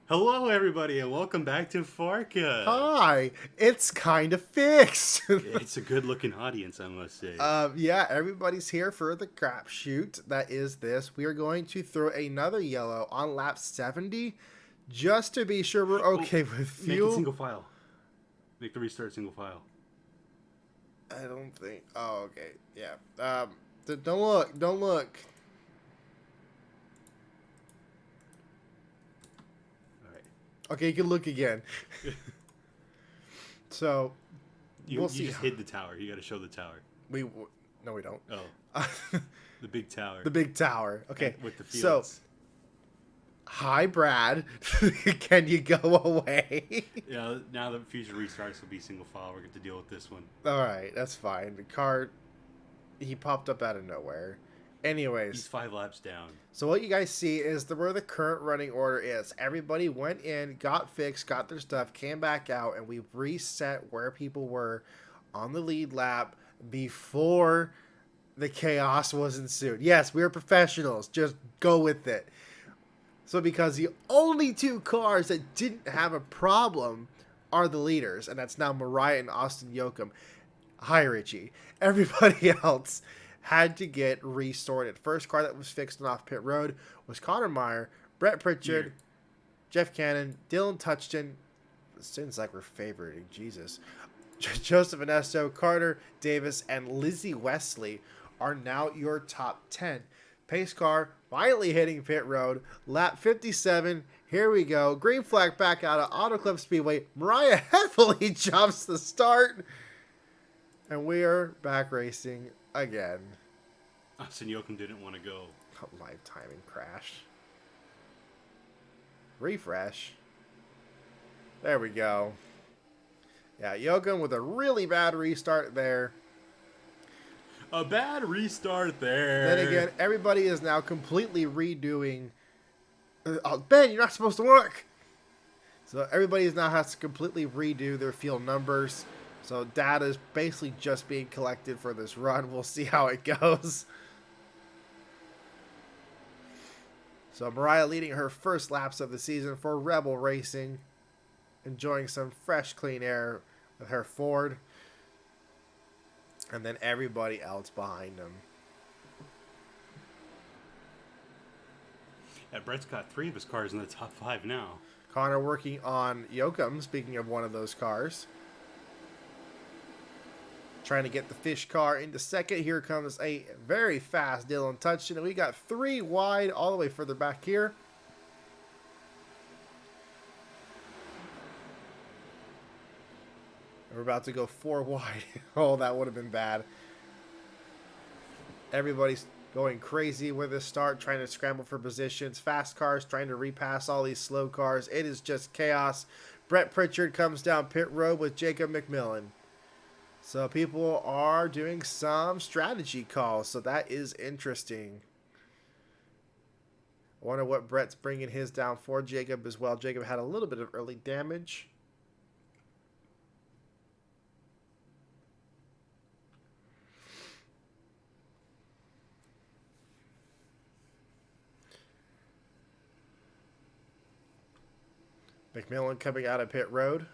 Hello, everybody, and welcome back to FARCA. Hi, it's kind of fixed. It's a good-looking audience, I must say. Yeah, everybody's here for the crapshoot. That is this. We are going to throw another yellow on lap 70, just to be sure we're okay with Make fuel. it single file. Make the restart single file. I don't think. Oh, okay. Yeah. Don't look. Don't look. All right. Okay, you can look again. So, You, we'll you see. just hid the tower. You got to show the tower. No, we don't. Oh, the big tower. The big tower. Okay. With the So, fields. hi, Brad. Can you go away? Yeah, now that future restarts will be single file, we're going to deal with this one. All right, that's fine. The car, he popped up out of nowhere. Anyways, He's 5 laps down. so what you guys see is where the current running order is. Everybody went in, got fixed, got their stuff, came back out, and we reset where people were on the lead lap before the chaos was ensued. Yes, we are professionals. Just go with it. So because the only 2 cars that didn't have a problem are the leaders, and that's now Mariah and Austin Yoakum. Hi, Richie. Everybody else had to get restarted. First car that was fixed and off pit road was Connor Meyer, Brett Pritchard, Here. Jeff Cannon, Dylan Touchton. It seems like we're favoriting Jesus. Joseph Ernesto, Carter Davis, and Lizzie Wesley are now your top 10. Pace car finally hitting pit road. Lap 57. Here we go. Green flag back out of Auto Club Speedway. Mariah heavily jumps the start. And we are back racing again. Austin Yoakum didn't want to go. Live timing crash. Refresh. There we go. Yeah, Yoakum with a really bad restart there. A bad restart there. Then again, everybody is now completely redoing. Oh, Ben, you're not supposed to work. So everybody now has to completely redo their field numbers. So data is basically just being collected for this run. We'll see how it goes. So Mariah leading her first laps of the season for Rebel Racing. Enjoying some fresh, clean air with her Ford. And then everybody else behind them. Yeah, Brett's got 3 of his cars in the top 5 now. Connor working on Yoakum, speaking of one of those cars. Trying to get the fish car into second. Here comes a very fast Dylan Touchton. And we got 3 wide all the way further back here. We're about to go 4 wide. Oh, that would have been bad. Everybody's going crazy with this start, trying to scramble for positions. Fast cars trying to repass all these slow cars. It is just chaos. Brett Pritchard comes down pit road with Jacob McMillan. So people are doing some strategy calls. So that is interesting. I wonder what Brett's bringing his down for Jacob as well. Jacob had a little bit of early damage. McMillan coming out of pit road.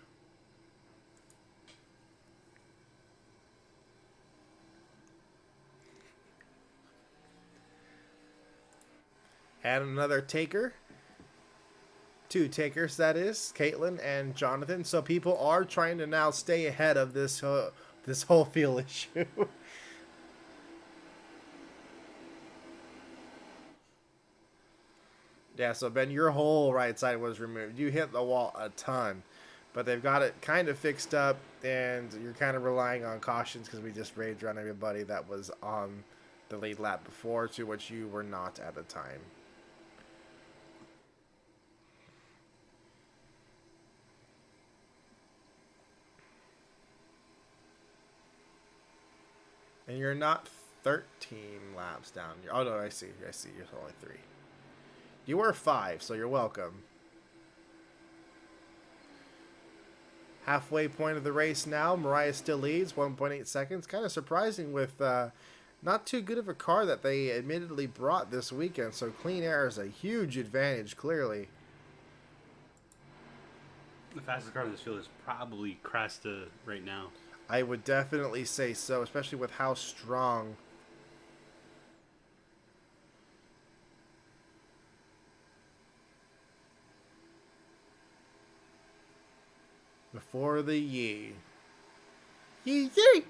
And another taker. 2 takers, that is. Caitlin and Jonathan. So people are trying to now stay ahead of this whole field issue. Yeah, so Ben, your whole right side was removed. You hit the wall a ton. But they've got it kind of fixed up, and you're kind of relying on cautions because we just rage run everybody that was on the lead lap before, to which you were not at the time. And you're not 13 laps down. Oh, no, I see. You're only 3. You were 5, so you're welcome. Halfway point of the race now. Mariah still leads, 1.8 seconds. Kind of surprising with not too good of a car that they admittedly brought this weekend. So clean air is a huge advantage, clearly. The fastest car in this field is probably Crasta right now. I would definitely say so, especially with how strong. Before the yee. Yee yee!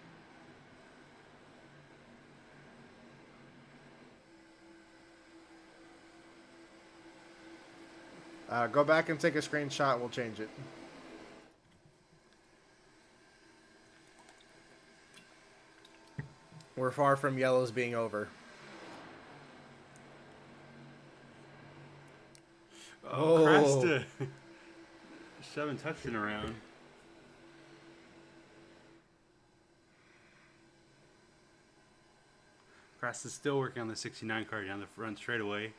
Go back and take a screenshot. We'll change it. We're far from yellows being over. Oh, Crasta. Shoving touching around. Crasta's still working on the 69 car down the front straightaway.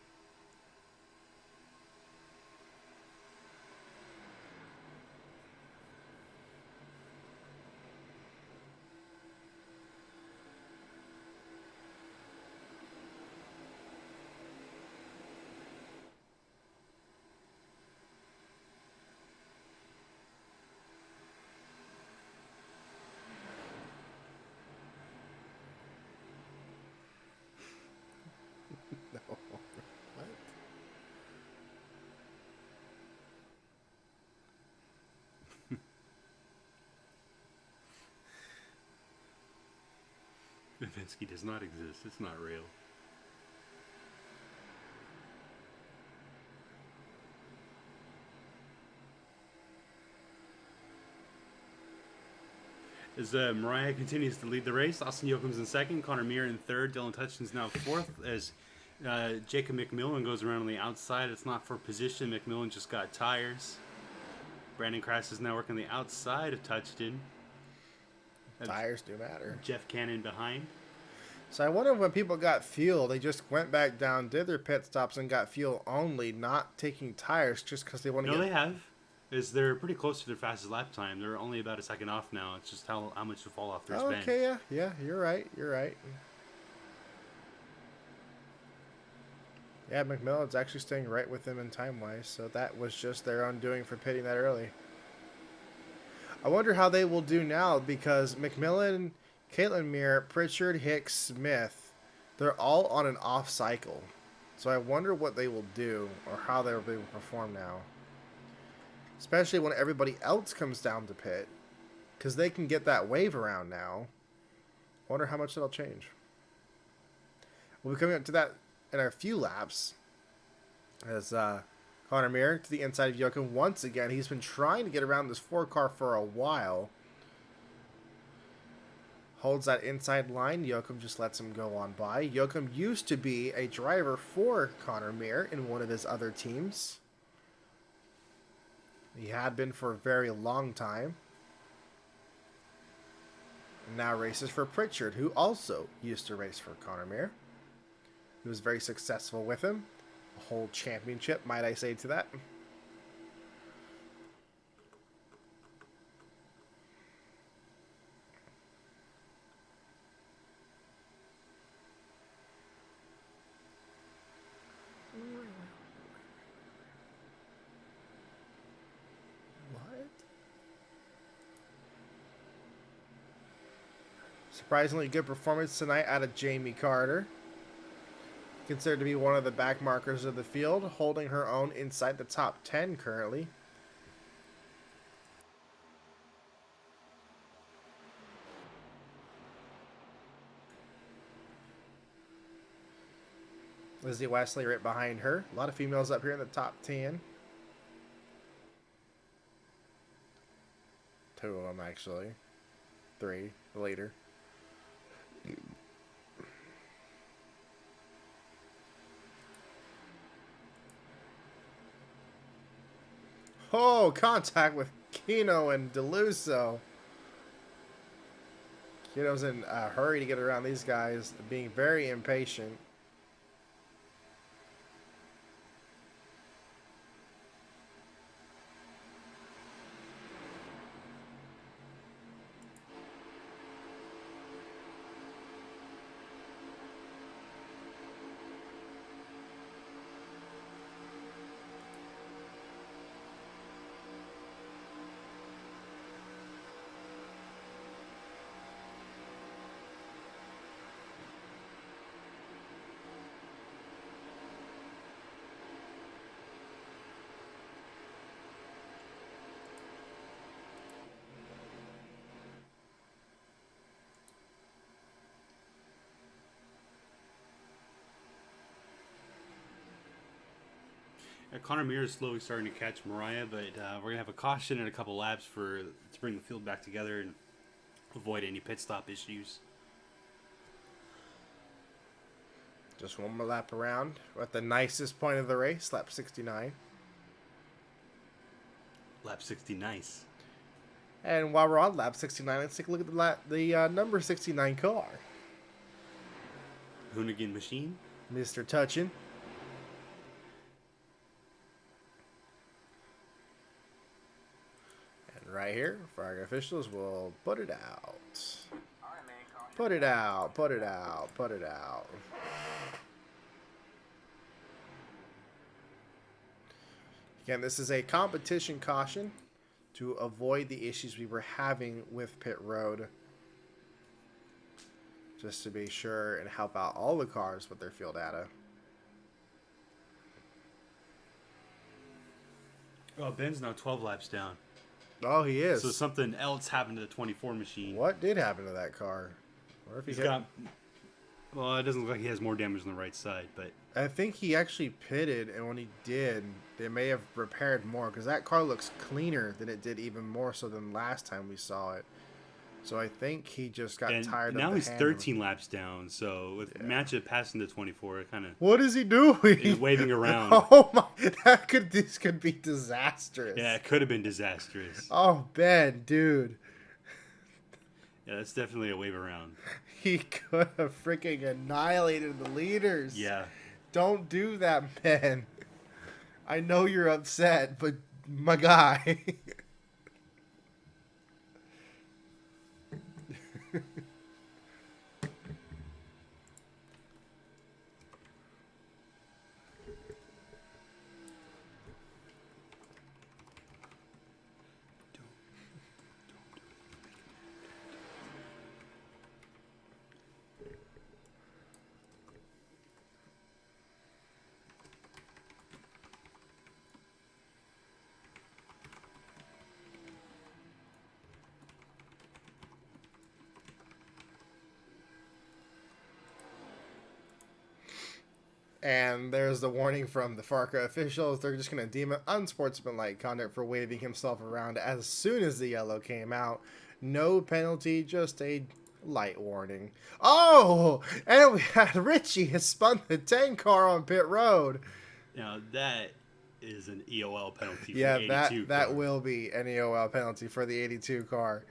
Vinsky does not exist. It's not real. As Mariah continues to lead the race, Austin Yoakum's in second, Connor Meir in third, Dylan Tutchin's now fourth. As Jacob McMillan goes around on the outside, it's not for position. McMillan just got tires. Brandon Crass is now working the outside of Touchton. Tires do matter. Jeff Cannon behind. So I wonder when people got fuel, they just went back down, did their pit stops, and got fuel only, not taking tires just because they want to No, they have. They're pretty close to their fastest lap time. They're only about a second off now. It's just how much to fall off their spin. Okay, yeah, you're right. Yeah, McMillan's actually staying right with them in time-wise, so that was just their undoing for pitting that early. I wonder how they will do now, because McMillan, Caitlin Meir, Pritchard, Hicks, Smith, they're all on an off cycle. So I wonder what they will do, or how they will be able to perform now. Especially when everybody else comes down to pit, because they can get that wave around now. I wonder how much that'll change. We'll be coming up to that in a few laps. As Connor Meir to the inside of Yoakum once again. He's been trying to get around this 4-car for a while. Holds that inside line. Yoakum just lets him go on by. Yoakum used to be a driver for Connor Meir in one of his other teams. He had been for a very long time. And now races for Pritchard, who also used to race for Connor Meir. He was very successful with him. A whole championship, might I say to that. Surprisingly good performance tonight out of Jamie Carter. Considered to be one of the back markers of the field, holding her own inside the top 10 currently. Lizzie Wesley right behind her. A lot of females up here in the top 10. 2 of them actually. 3 later. Oh, contact with Kino and DeLusso. Kino's in a hurry to get around these guys, being very impatient. Connor Muir is slowly starting to catch Mariah, but we're gonna have a caution and a couple laps to bring the field back together and avoid any pit stop issues. Just one more lap around. We're at the nicest point of the race, lap 69. Lap 60, nice. And while we're on lap 69, let's take a look at the number 69 car. Hoonigan machine. Mr. Touchin. And right here, FARCA officials will put it out. Put it out, put it out, put it out. Again, this is a competition caution to avoid the issues we were having with pit road. Just to be sure and help out all the cars with their field data. Oh, Ben's now 12 laps down. Oh, he is. So something else happened to the 24 machine. What did happen to that car? Or if He's got... Well, it doesn't look like he has more damage on the right side, but... I think he actually pitted, and when he did, they may have repaired more, because that car looks cleaner than it did, even more so than last time we saw it. So I think he just got tired of now the he's handling. 13 laps down, so with Matcha passing to 24, it kind of... What is he doing? He's waving around. Oh my, this could be disastrous. Yeah, it could have been disastrous. Oh, Ben, dude. Yeah, that's definitely a wave around. He could have freaking annihilated the leaders. Yeah. Don't do that, Ben. I know you're upset, but my guy. And there's the warning from the FARCA officials. They're just going to deem it unsportsmanlike conduct for waving himself around as soon as the yellow came out. No penalty, just a light warning. Oh! And we had Richie has spun the 10 car on pit road. Now, that is an EOL penalty for Yeah, the 82 that car. will be an EOL penalty for the 82 car.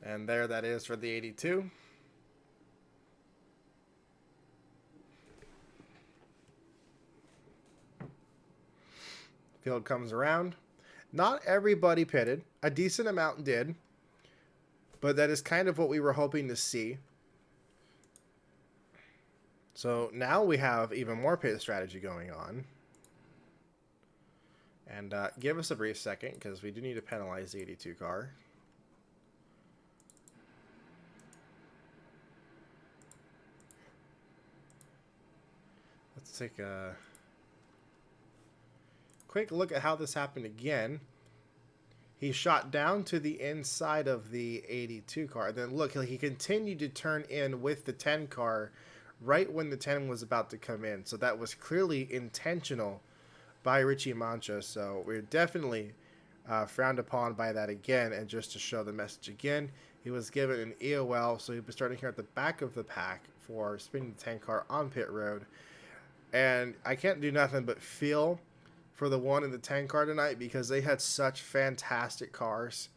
And there that is for the 82. Field comes around. Not everybody pitted. A decent amount did. But that is kind of what we were hoping to see. So now we have even more pit strategy going on. And give us a brief second, because we do need to penalize the 82 car. Let's take a quick look at how this happened again. He shot down to the inside of the 82 car. Then look, he continued to turn in with the 10 car right when the 10 was about to come in. So that was clearly intentional by Richie Mancha. So we're definitely frowned upon by that again. And just to show the message again, he was given an EOL. So he was starting here at the back of the pack for spinning the 10 car on pit road. And I can't do nothing but feel for the 1 and the 10 car tonight, because they had such fantastic cars.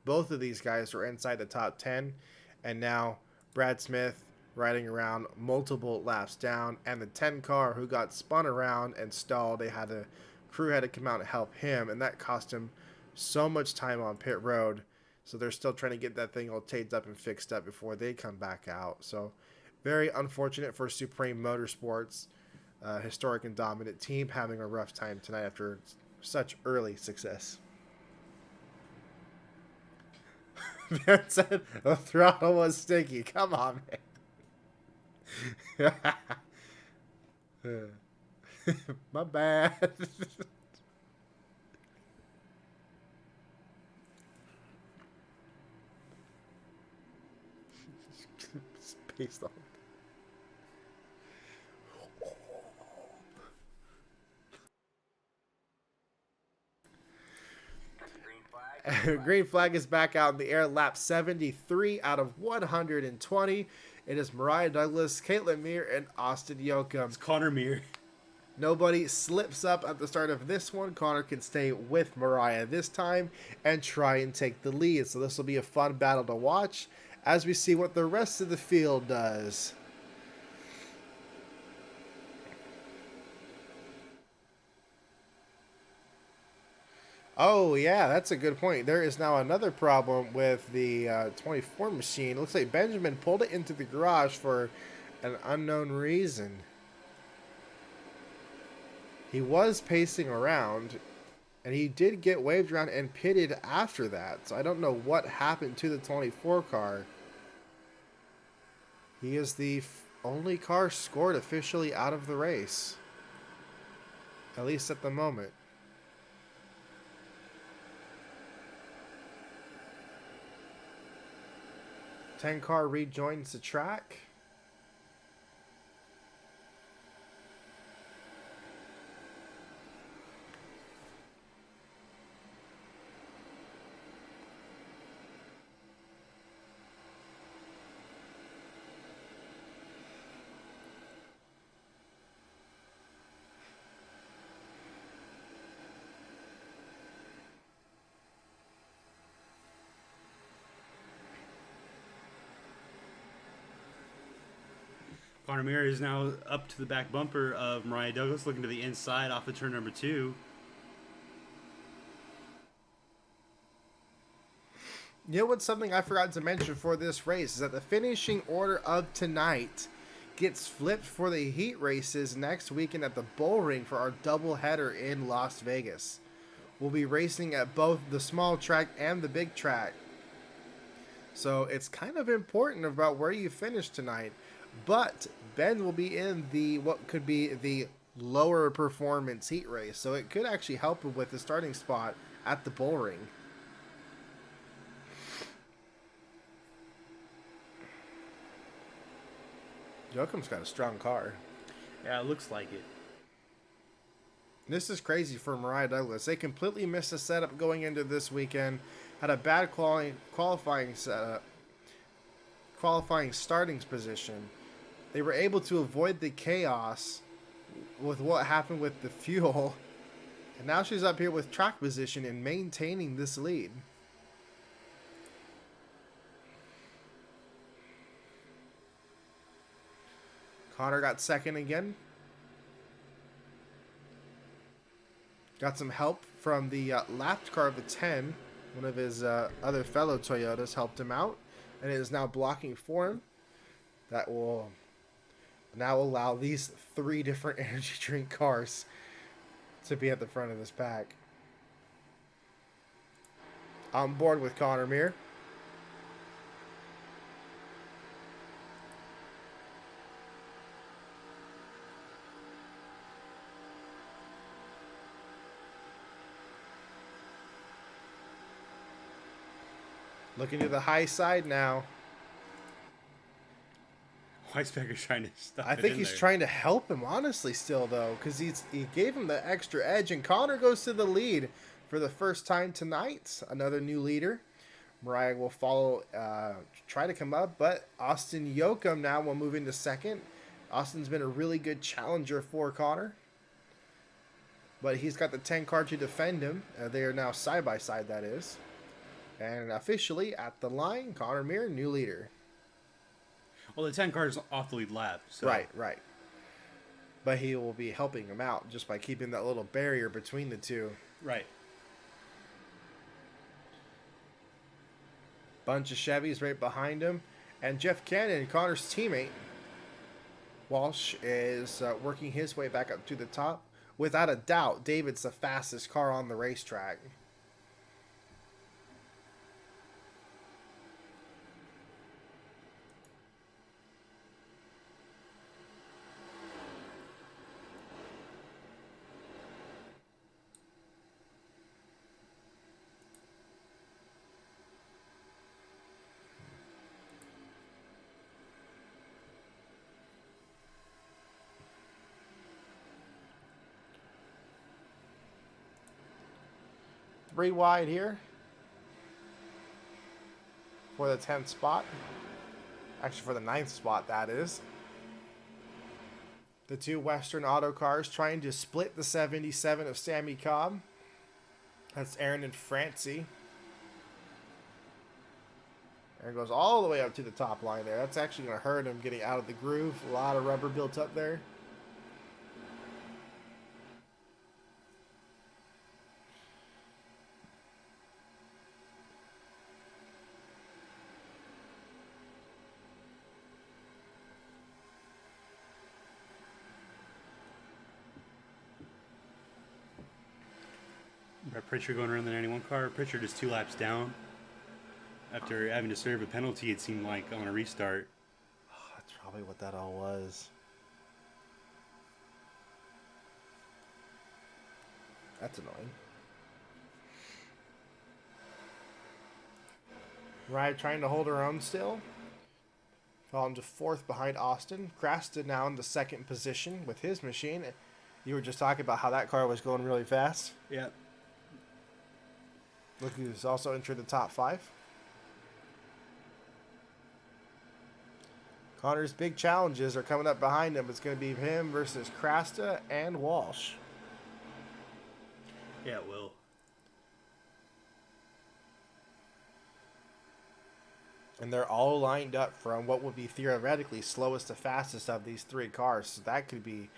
Both of these guys were inside the top 10. And now Brad Smith riding around multiple laps down. And the 10 car who got spun around and stalled, crew had to come out and help him. And that cost him so much time on pit road. So they're still trying to get that thing all taped up and fixed up before they come back out. So very unfortunate for Supreme Motorsports. Historic and dominant team having a rough time tonight after such early success. Ben said the throttle was sticky. Come on, man. My bad. Space on. Green flag is back out in the air. Lap 73 out of 120. It is Mariah Douglas, Caitlin Meir, and Austin Yoakum. It's Connor Meir. Nobody slips up at the start of this one. Connor can stay with Mariah this time and try and take the lead. So this will be a fun battle to watch as we see what the rest of the field does. Oh, yeah, that's a good point. There is now another problem with the 24 machine. Looks like Benjamin pulled it into the garage for an unknown reason. He was pacing around, and he did get waved around and pitted after that. So I don't know what happened to the 24 car. He is the only car scored officially out of the race. At least at the moment. 10 car rejoins the track. Connor Meir is now up to the back bumper of Mariah Douglas, looking to the inside off of turn number 2. You know what's something I forgot to mention for this race is that the finishing order of tonight gets flipped for the heat races next weekend at the Bull Ring for our doubleheader in Las Vegas. We'll be racing at both the small track and the big track. So it's kind of important about where you finish tonight. But Ben will be in the what could be the lower performance heat race. So it could actually help him with the starting spot at the Bull Ring. Yoakum's got a strong car. Yeah, it looks like it. This is crazy for Mariah Douglas. They completely missed the setup going into this weekend. Had a bad qualifying setup, qualifying starting position. They were able to avoid the chaos with what happened with the fuel. And now she's up here with track position and maintaining this lead. Connor got second again. Got some help from the lapped car of the 10. One of his other fellow Toyotas helped him out. And it is now blocking for him. That will now allow these 3 different energy drink cars to be at the front of this pack. On board with Connor Meir. Looking to the high side now. Weisberger's trying to stop I think he's trying to help him, honestly, still, though, because he gave him the extra edge, and Connor goes to the lead for the first time tonight. Another new leader. Mariah will follow, try to come up, but Austin Yoakum now will move into second. Austin's been a really good challenger for Connor, but he's got the 10 car to defend him. They are now side by side, that is. And officially at the line, Connor Meir, new leader. Well, the 10 car is off the lead lap. So. Right. But he will be helping him out just by keeping that little barrier between the two. Right. Bunch of Chevys right behind him. And Jeff Cannon, Connor's teammate, Walsh, is working his way back up to the top. Without a doubt, David's the fastest car on the racetrack. 3 wide here for the 10th spot. Actually, for the 9th spot, that is. The 2 Western Auto cars trying to split the 77 of Sammy Cobb. That's Aaron and Francie. Aaron goes all the way up to the top line there. That's actually going to hurt him getting out of the groove. A lot of rubber built up there. Pritchard going around the 91 car. Pritchard is 2 laps down. After having to serve a penalty, it seemed like, on a restart. Oh, that's probably what that all was. That's annoying. Ryan trying to hold her own still. Falling to 4th behind Austin. Crasta now in the 2nd position with his machine. You were just talking about how that car was going really fast. Yeah. Look who's also entered the top 5. Connor's big challenges are coming up behind him. It's going to be him versus Crasta and Walsh. Yeah, it will. And they're all lined up from what would be theoretically slowest to fastest of these 3 cars. So that could be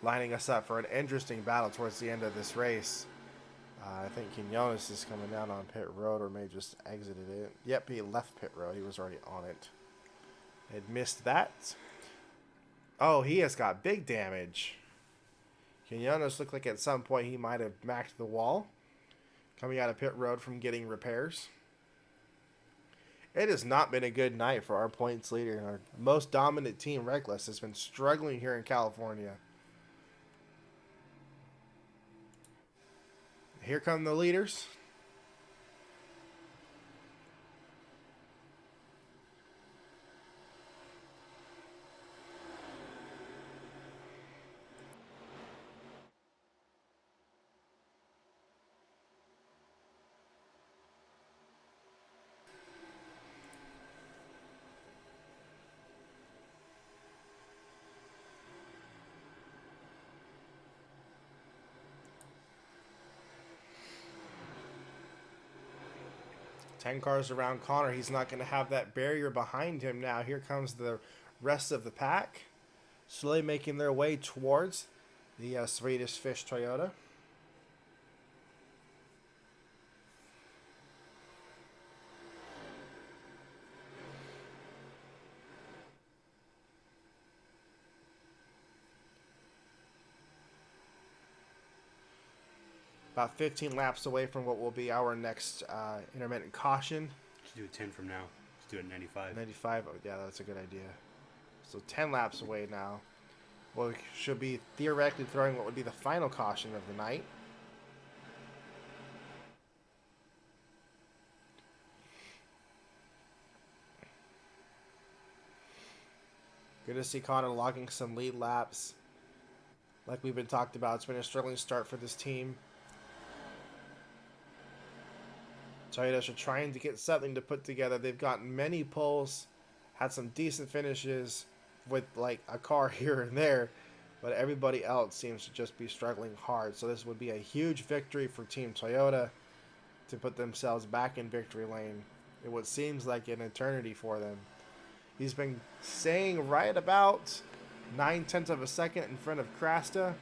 lining us up for an interesting battle towards the end of this race. I think Quinones is coming down on pit road, or may just exited it. Yep, he left pit road. He was already on it. Had missed that. Oh, he has got big damage. Quinones looked like at some point he might have maxed the wall. Coming out of pit road from getting repairs. It has not been a good night for our points leader. Our most dominant team, Reckless, has been struggling here in California. Here come the leaders. Ten cars around Connor. He's not going to have that barrier behind him now. Here comes the rest of the pack. Slowly making their way towards the Swedish Fish Toyota. About 15 laps away from what will be our next intermittent caution. Let's do a 10 from now. Let's do it 95. 95, oh, yeah, that's a good idea. So 10 laps away now. Well, we should be theoretically throwing what would be the final caution of the night. Good to see Connor logging some lead laps. Like we've been talked about, it's been a struggling start for this team. Toyotas are trying to get something to put together. They've gotten many poles, had some decent finishes with like a car here and there, but everybody else seems to just be struggling hard. So this would be a huge victory for Team Toyota to put themselves back in victory lane in what seems like an eternity for them. He's been staying right about 9/10 of a second in front of Crasta.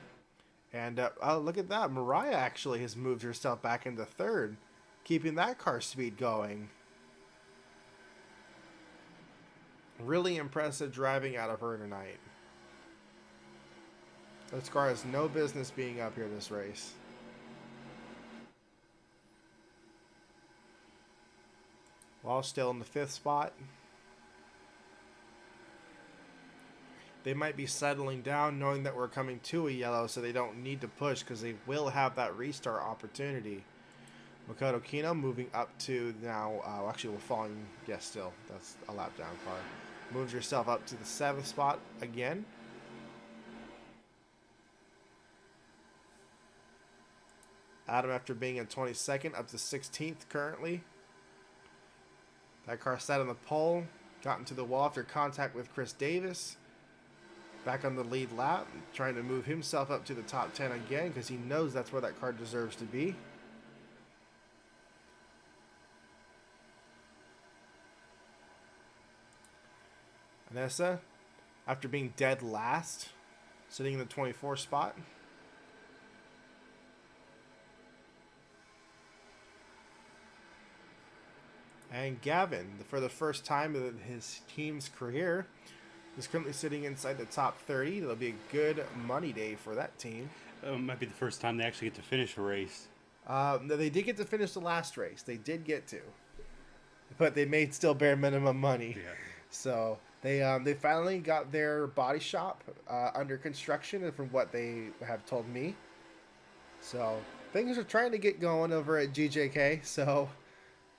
And oh, look at that. Mariah actually has moved herself back into 3rd. Keeping that car speed going. Really impressive driving out of her tonight. This car has no business being up here this race. While still in the 5th spot. They might be settling down knowing that we're coming to a yellow, so they don't need to push because they will have that restart opportunity. Makoto Kino moving up to now, actually we're falling, yes, still, that's a lap down car. Moves yourself up to the 7th spot again. Adam, after being in 22nd, up to 16th currently. That car sat on the pole, got into the wall after contact with Chris Davis. Back on the lead lap, trying to move himself up to the top 10 again because he knows that's where that car deserves to be. Vanessa, after being dead last, sitting in the 24 spot. And Gavin, for the first time in his team's career, is currently sitting inside the top 30. It'll be a good money day for that team. It might be the first time they actually get to finish a race. They did get to finish the last race. They did get to. But they made still bare minimum money. Yeah. So they finally got their body shop under construction, and from what they have told me. So things are trying to get going over at GJK. So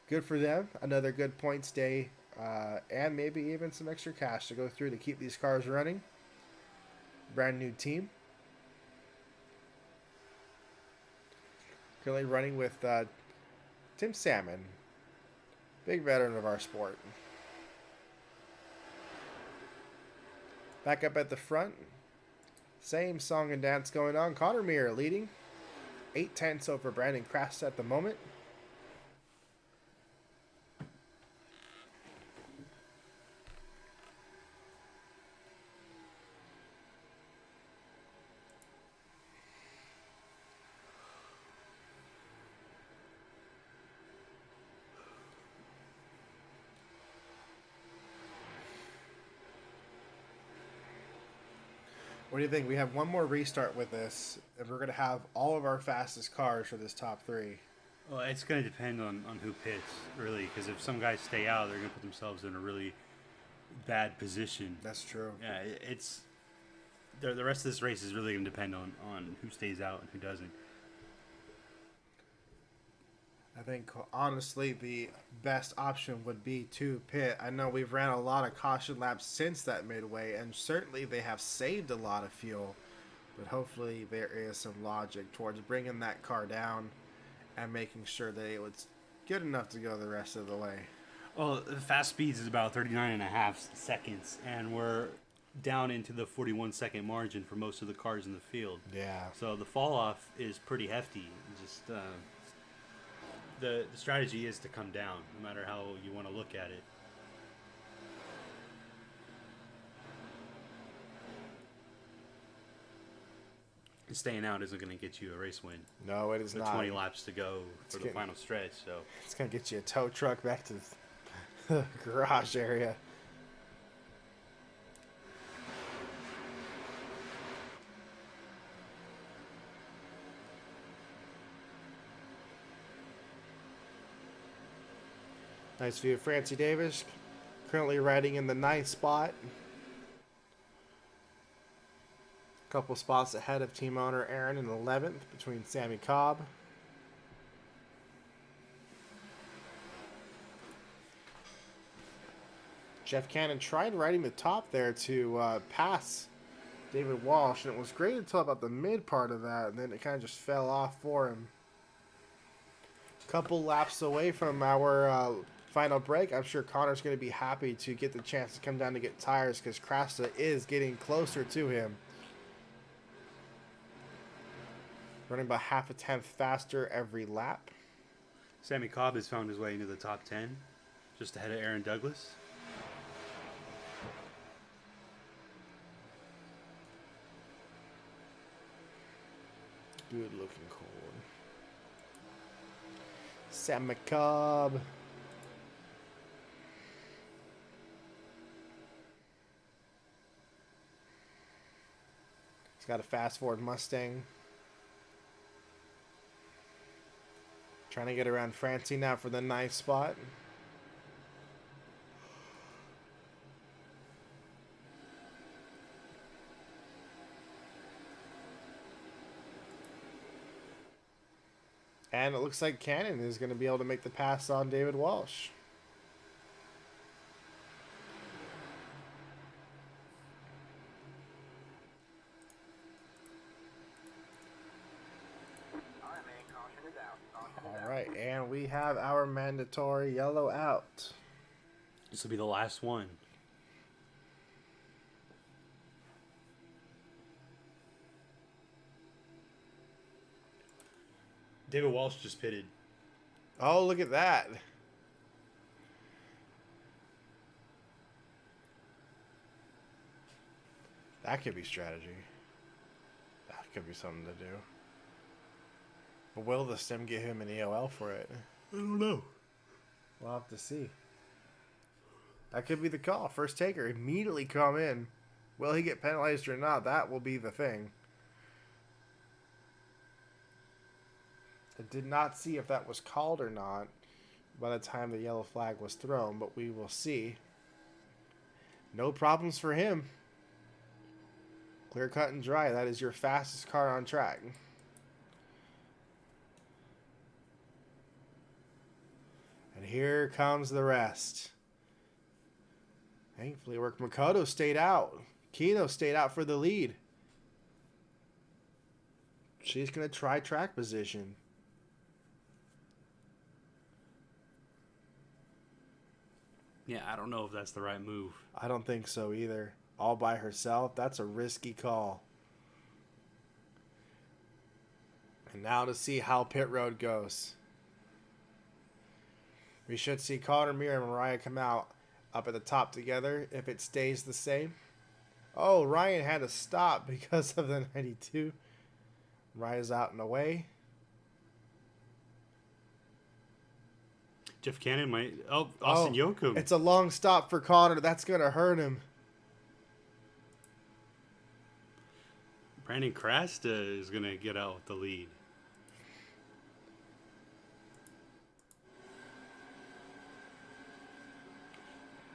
good for them. Another good points day, and maybe even some extra cash to go through to keep these cars running. Brand new team. Currently running with Tim Salmon, big veteran of our sport. Back up at the front, same song and dance going on. Connor Meir leading, 8/10 over Brandon Kraft at the moment. What do you think? We have one more restart with this, and we're going to have all of our fastest cars for this top 3. Well, it's going to depend on who pits, really, because if some guys stay out, they're going to put themselves in a really bad position. That's true. Yeah, it's the rest of this race is really going to depend on who stays out and who doesn't. I think, honestly, the best option would be to pit. I know we've ran a lot of caution laps since that midway, and certainly they have saved a lot of fuel. But hopefully there is some logic towards bringing that car down and making sure that it was good enough to go the rest of the way. Well, the fast speeds is about 39.5 seconds, and we're down into the 41-second margin for most of the cars in the field. Yeah. So the fall off is pretty hefty. Just the strategy is to come down, no matter how you want to look at it. Staying out isn't going to get you a race win. No, it is With not. 20 laps to go for the final stretch, so It's going to get you a tow truck back to the garage area. Nice view of Francie Davis, currently riding in the 9th spot. Couple spots ahead of team owner Aaron in 11th between Sammy Cobb. Jeff Cannon tried riding the top there to pass David Walsh, and it was great until about the mid part of that, and then it kind of just fell off for him. Couple laps away from our final break. I'm sure Connor's going to be happy to get the chance to come down to get tires because Krasta is getting closer to him. Running about half a tenth faster every lap. Sammy Cobb has found his way into the top 10, just ahead of Aaron Douglas. Good looking corn. Sammy Cobb. He's got a fast Ford Mustang. Trying to get around Francie now for the 9th spot. And it looks like Cannon is going to be able to make the pass on David Walsh. we have our mandatory yellow out. This will be the last one. David Walsh just pitted. Oh, look at that. That could be strategy. That could be something to do. But will the stem get him an EOL for it? I don't know. We'll have to see. That could be the call. First taker, immediately come in. Will he get penalized or not? That will be the thing. I did not see if that was called or not by the time the yellow flag was thrown, but we will see. No problems for him. Clear cut and dry. That is your fastest car on track. And here comes the rest. Thankfully, Makoto stayed out. Kino stayed out for the lead. She's going to try track position. Yeah, I don't know if that's the right move. I don't think so either. All by herself, that's a risky call. And now to see how pit road goes. We should see Connor, Mir, and Mariah come out up at the top together if it stays the same. Oh, Ryan had to stop because of the 92. Mariah's out and away. Jeff Cannon might... Oh, Austin Yoakum. It's a long stop for Connor. That's going to hurt him. Brandon Crasta is going to get out with the lead.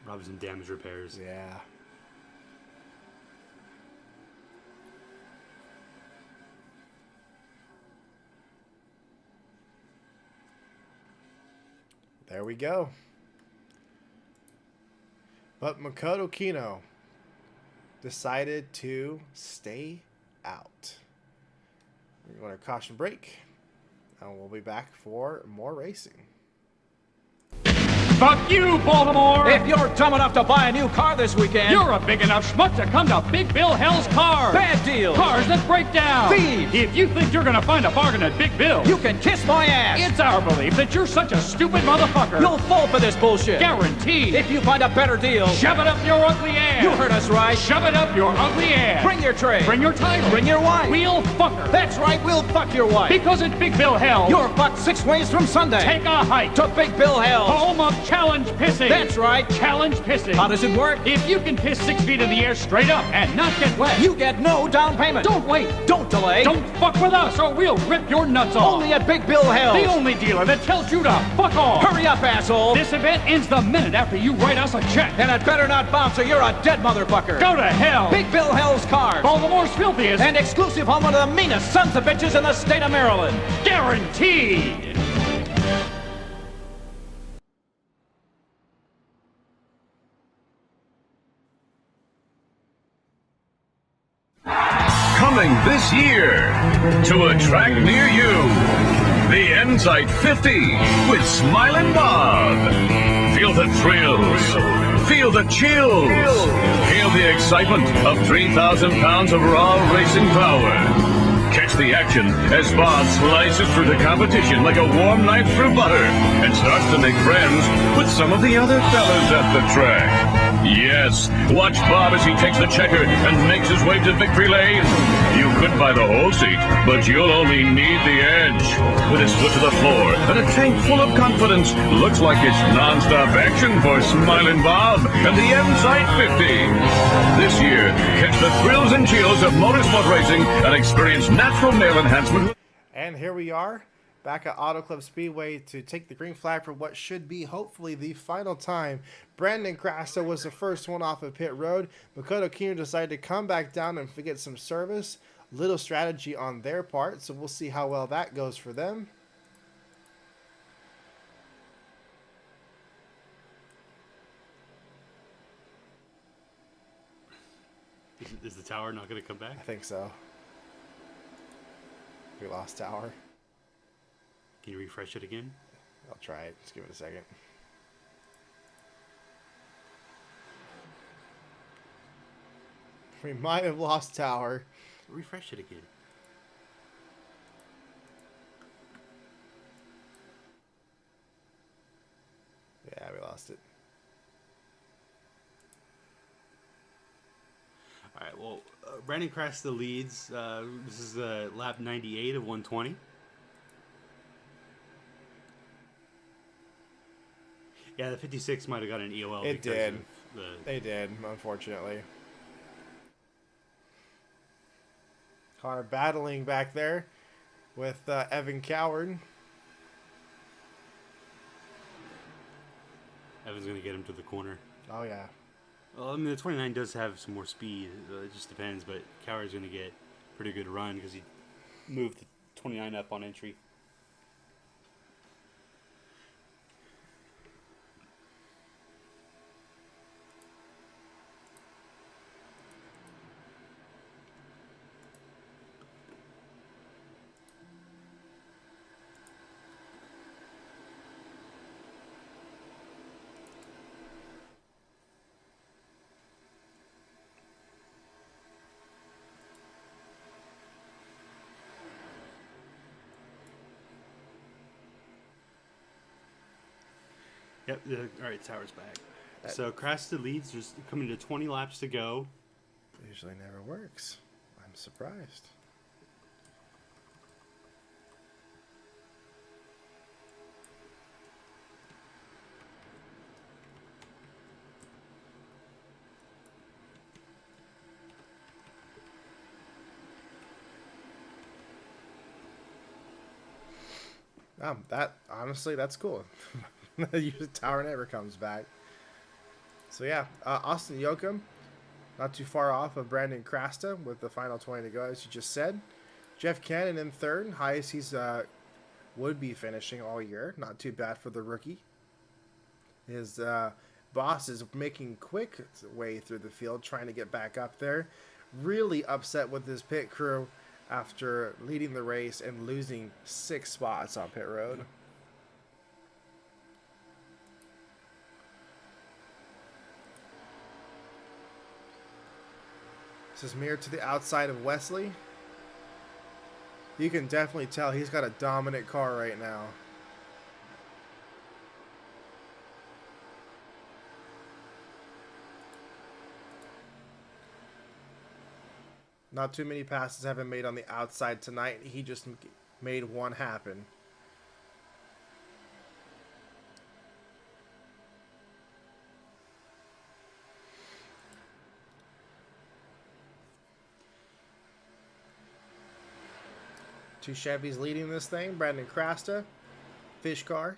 Probably some damage repairs. Yeah. There we go. But Makoto Kino decided to stay out. We're going to caution break, and we'll be back for more racing. Fuck you, Baltimore! If you're dumb enough to buy a new car this weekend, You're a big enough schmuck to come to Big Bill Hell's Cars. bad deal. Cars that break down. Thieves. If you think you're gonna find a bargain at Big Bill, You can kiss my ass. it's our belief that you're such a stupid motherfucker. You'll fall for this bullshit. Guaranteed. If you find a better deal, Shove it up your ugly ass. you heard us right. Shove it up your ugly ass. Bring your tray. Bring your title. Bring your wife. We'll fuck her. That's right, we'll fuck your wife. Because at Big Bill Hell, You're fucked 6 ways from Sunday. take a hike to Big Bill Hell. home of challenge pissing. That's right. Challenge pissing. How does it work? If you can piss 6 feet in the air straight up and not get wet, You get no down payment. don't wait. Don't delay. Don't fuck with us or we'll rip your nuts off. Only at Big Bill Hell. The only dealer that tells you to fuck off. Hurry up, asshole. This event ends the minute after you write us a check. And it better not bounce or you're a dead motherfucker. Go to hell. Big Bill Hell's Cars. Baltimore's filthiest. And exclusive on one of the meanest sons of bitches in the state of Maryland. Guaranteed. Coming this year to a track near you, the Ensight 50 with Smilin' Bob. Feel the thrills, feel the chills, feel the excitement of 3,000 pounds of raw racing power. Catch the action as Bob slices through the competition like a warm knife through butter and starts to make friends with some of the other fellas at the track. Yes, watch Bob as he takes the checker and makes his way to victory lane. You could buy the whole seat, but you'll only need the edge. With his foot to the floor and a tank full of confidence, looks like it's non-stop action for Smilin' Bob and the Ensight 50. This year, catch the thrills and chills of motorsport racing and experience natural male enhancement. And here we are, back at Auto Club Speedway to take the green flag for what should be hopefully the final time. Brandon Crasta was the first one off of pit road. Makoto Kino decided to come back down and get some service. Little strategy on their part, so we'll see how well that goes for them. Is the tower not going to come back? I think so. We lost tower. Can you refresh it again? I'll try it. Just give it a second. We might have lost tower. Refresh it again. Yeah, we lost it. All right, well, Brandon crashed the leads. This is lap 98 of 120. Yeah, the 56 might have got an EOL. It because did. of the... They did, unfortunately. Connor battling back there with Evan Coward. Evan's going to get him to the corner. Oh, yeah. Well, I mean, the 29 does have some more speed. It just depends, but Coward's going to get a pretty good run because he moved the 29 up on entry. Yep. All right, Tower's back. So Crasted leads. There's coming to 20 laps to go. It usually never works. I'm surprised. That honestly, that's cool. Usually Tower never comes back. So yeah, Austin Yoakum, not too far off of Brandon Crasta with the final 20 to go, as you just said. Jeff Cannon in third, highest he's would be finishing all year. Not too bad for the rookie. His boss is making quick way through the field, trying to get back up there. Really upset with his pit crew after leading the race and losing 6 spots on pit road. This is mirrored to the outside of Wesley. You can definitely tell he's got a dominant car right now. Not too many passes have been made on the outside tonight. He just made one happen. Two Chevys leading this thing. Brandon Crasta, Fish Car.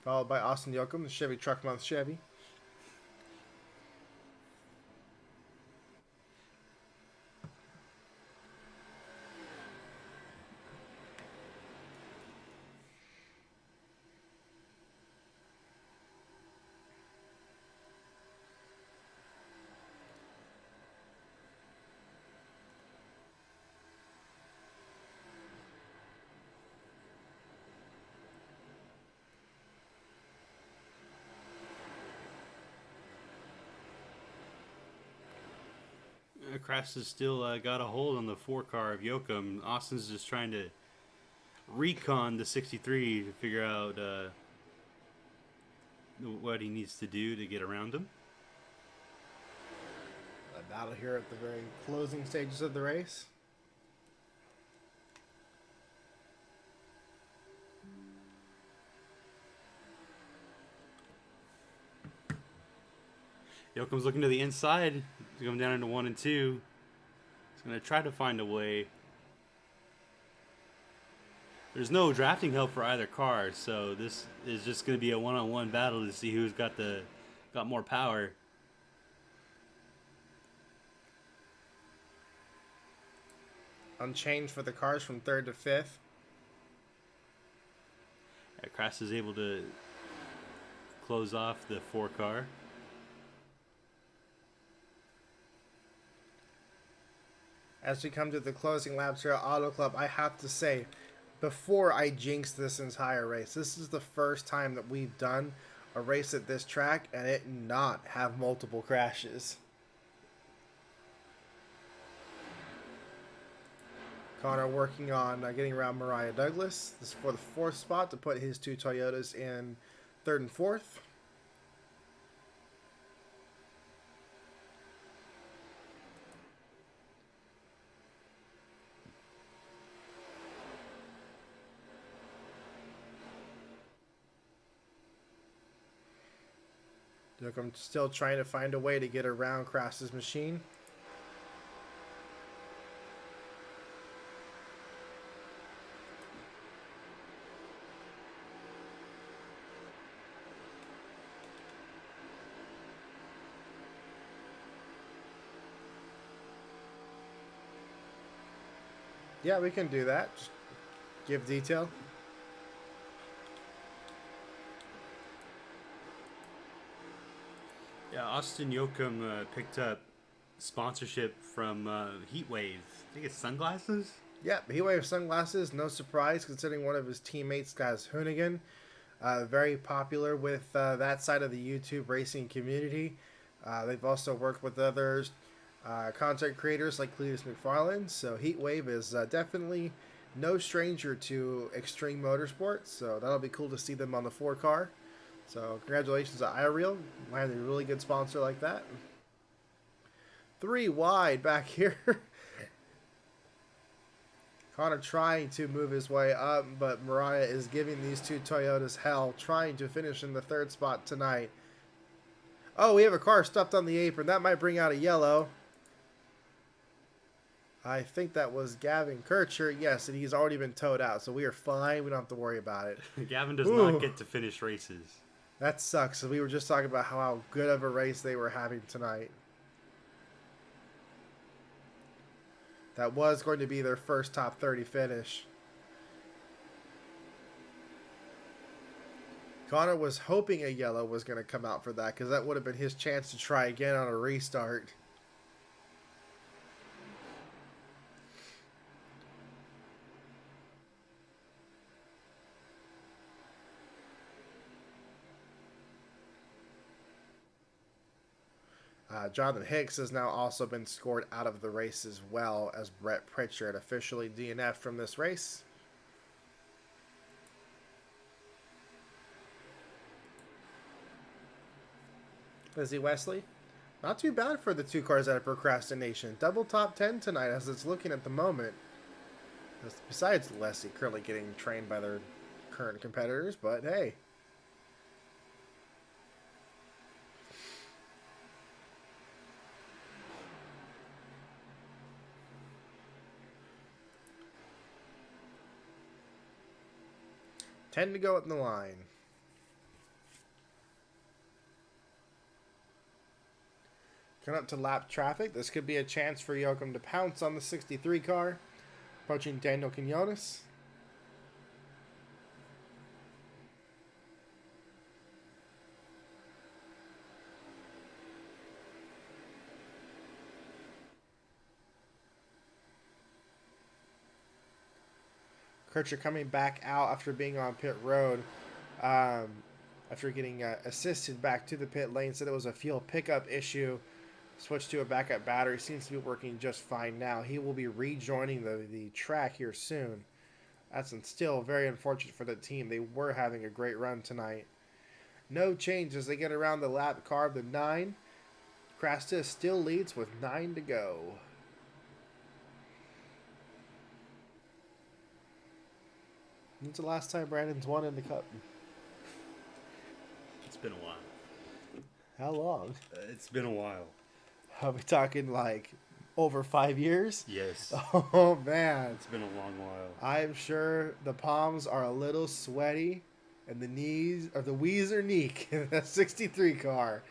Followed by Austin Yoakum, the Chevy Truck Month Chevy. Crafts has still got a hold on the 4 car of Yoakum. Austin's just trying to recon the 63 to figure out what he needs to do to get around him. A battle here at the very closing stages of the race. Yoakum's looking to the inside to come down into 1 and 2. He's going to try to find a way. There's no drafting help for either car, so this is just going to be a one-on-one battle to see who's got more power. Unchanged for the cars from 3rd to 5th. Crass is able to close off the 4 car. As we come to the closing laps here at Auto Club, I have to say, before I jinx this entire race, this is the first time that we've done a race at this track and it not have multiple crashes. Connor working on getting around Mariah Douglas. This is for the 4th spot to put his 2 Toyotas in 3rd and 4th. Look, I'm still trying to find a way to get around Krass's machine. Yeah, we can do that. Just give detail. Yeah, Austin Yoakum picked up sponsorship from Heatwave. I think it's sunglasses? Yeah, Heatwave sunglasses, no surprise considering one of his teammates, Gaz Hoonigan, very popular with that side of the YouTube racing community. They've also worked with others, content creators like Cletus McFarland, so Heatwave is definitely no stranger to extreme motorsports, so that'll be cool to see them on the 4 car. So congratulations to iReal, landing a really good sponsor like that. 3 wide back here. Connor trying to move his way up, but Mariah is giving these 2 Toyotas hell, trying to finish in the 3rd spot tonight. Oh, we have a car stuffed on the apron. That might bring out a yellow. I think that was Gavin Kircher. Yes, and he's already been towed out, so we are fine. We don't have to worry about it. Gavin does not get to finish races. That sucks. We were just talking about how good of a race they were having tonight. That was going to be their first top 30 finish. Connor was hoping a yellow was going to come out for that because that would have been his chance to try again on a restart. Jonathan Hicks has now also been scored out of the race as well as Brett Pritchard officially DNF'd from this race. Lizzie Wesley, not too bad for the 2 cars out of procrastination. Double top 10 tonight as it's looking at the moment. Besides Leslie currently getting trained by their current competitors, but hey. Ten to go in the line. Coming up to lap traffic. This could be a chance for Yoakum to pounce on the 63 car. Approaching Daniel Quinones. Kircher coming back out after being on pit road. After getting assisted back to the pit lane. Said it was a fuel pickup issue. Switched to a backup battery. Seems to be working just fine now. He will be rejoining the track here soon. That's still very unfortunate for the team. They were having a great run tonight. No change as they get around the lap car of the 9. Krasta still leads with 9 to go. When's the last time Brandon's won in the Cup? It's been a while. How long? It's been a while. Are we talking like over 5 years? Yes. Oh, man. It's been a long while. I'm sure the palms are a little sweaty and the knees, or the wheeze are neak in that 63 car.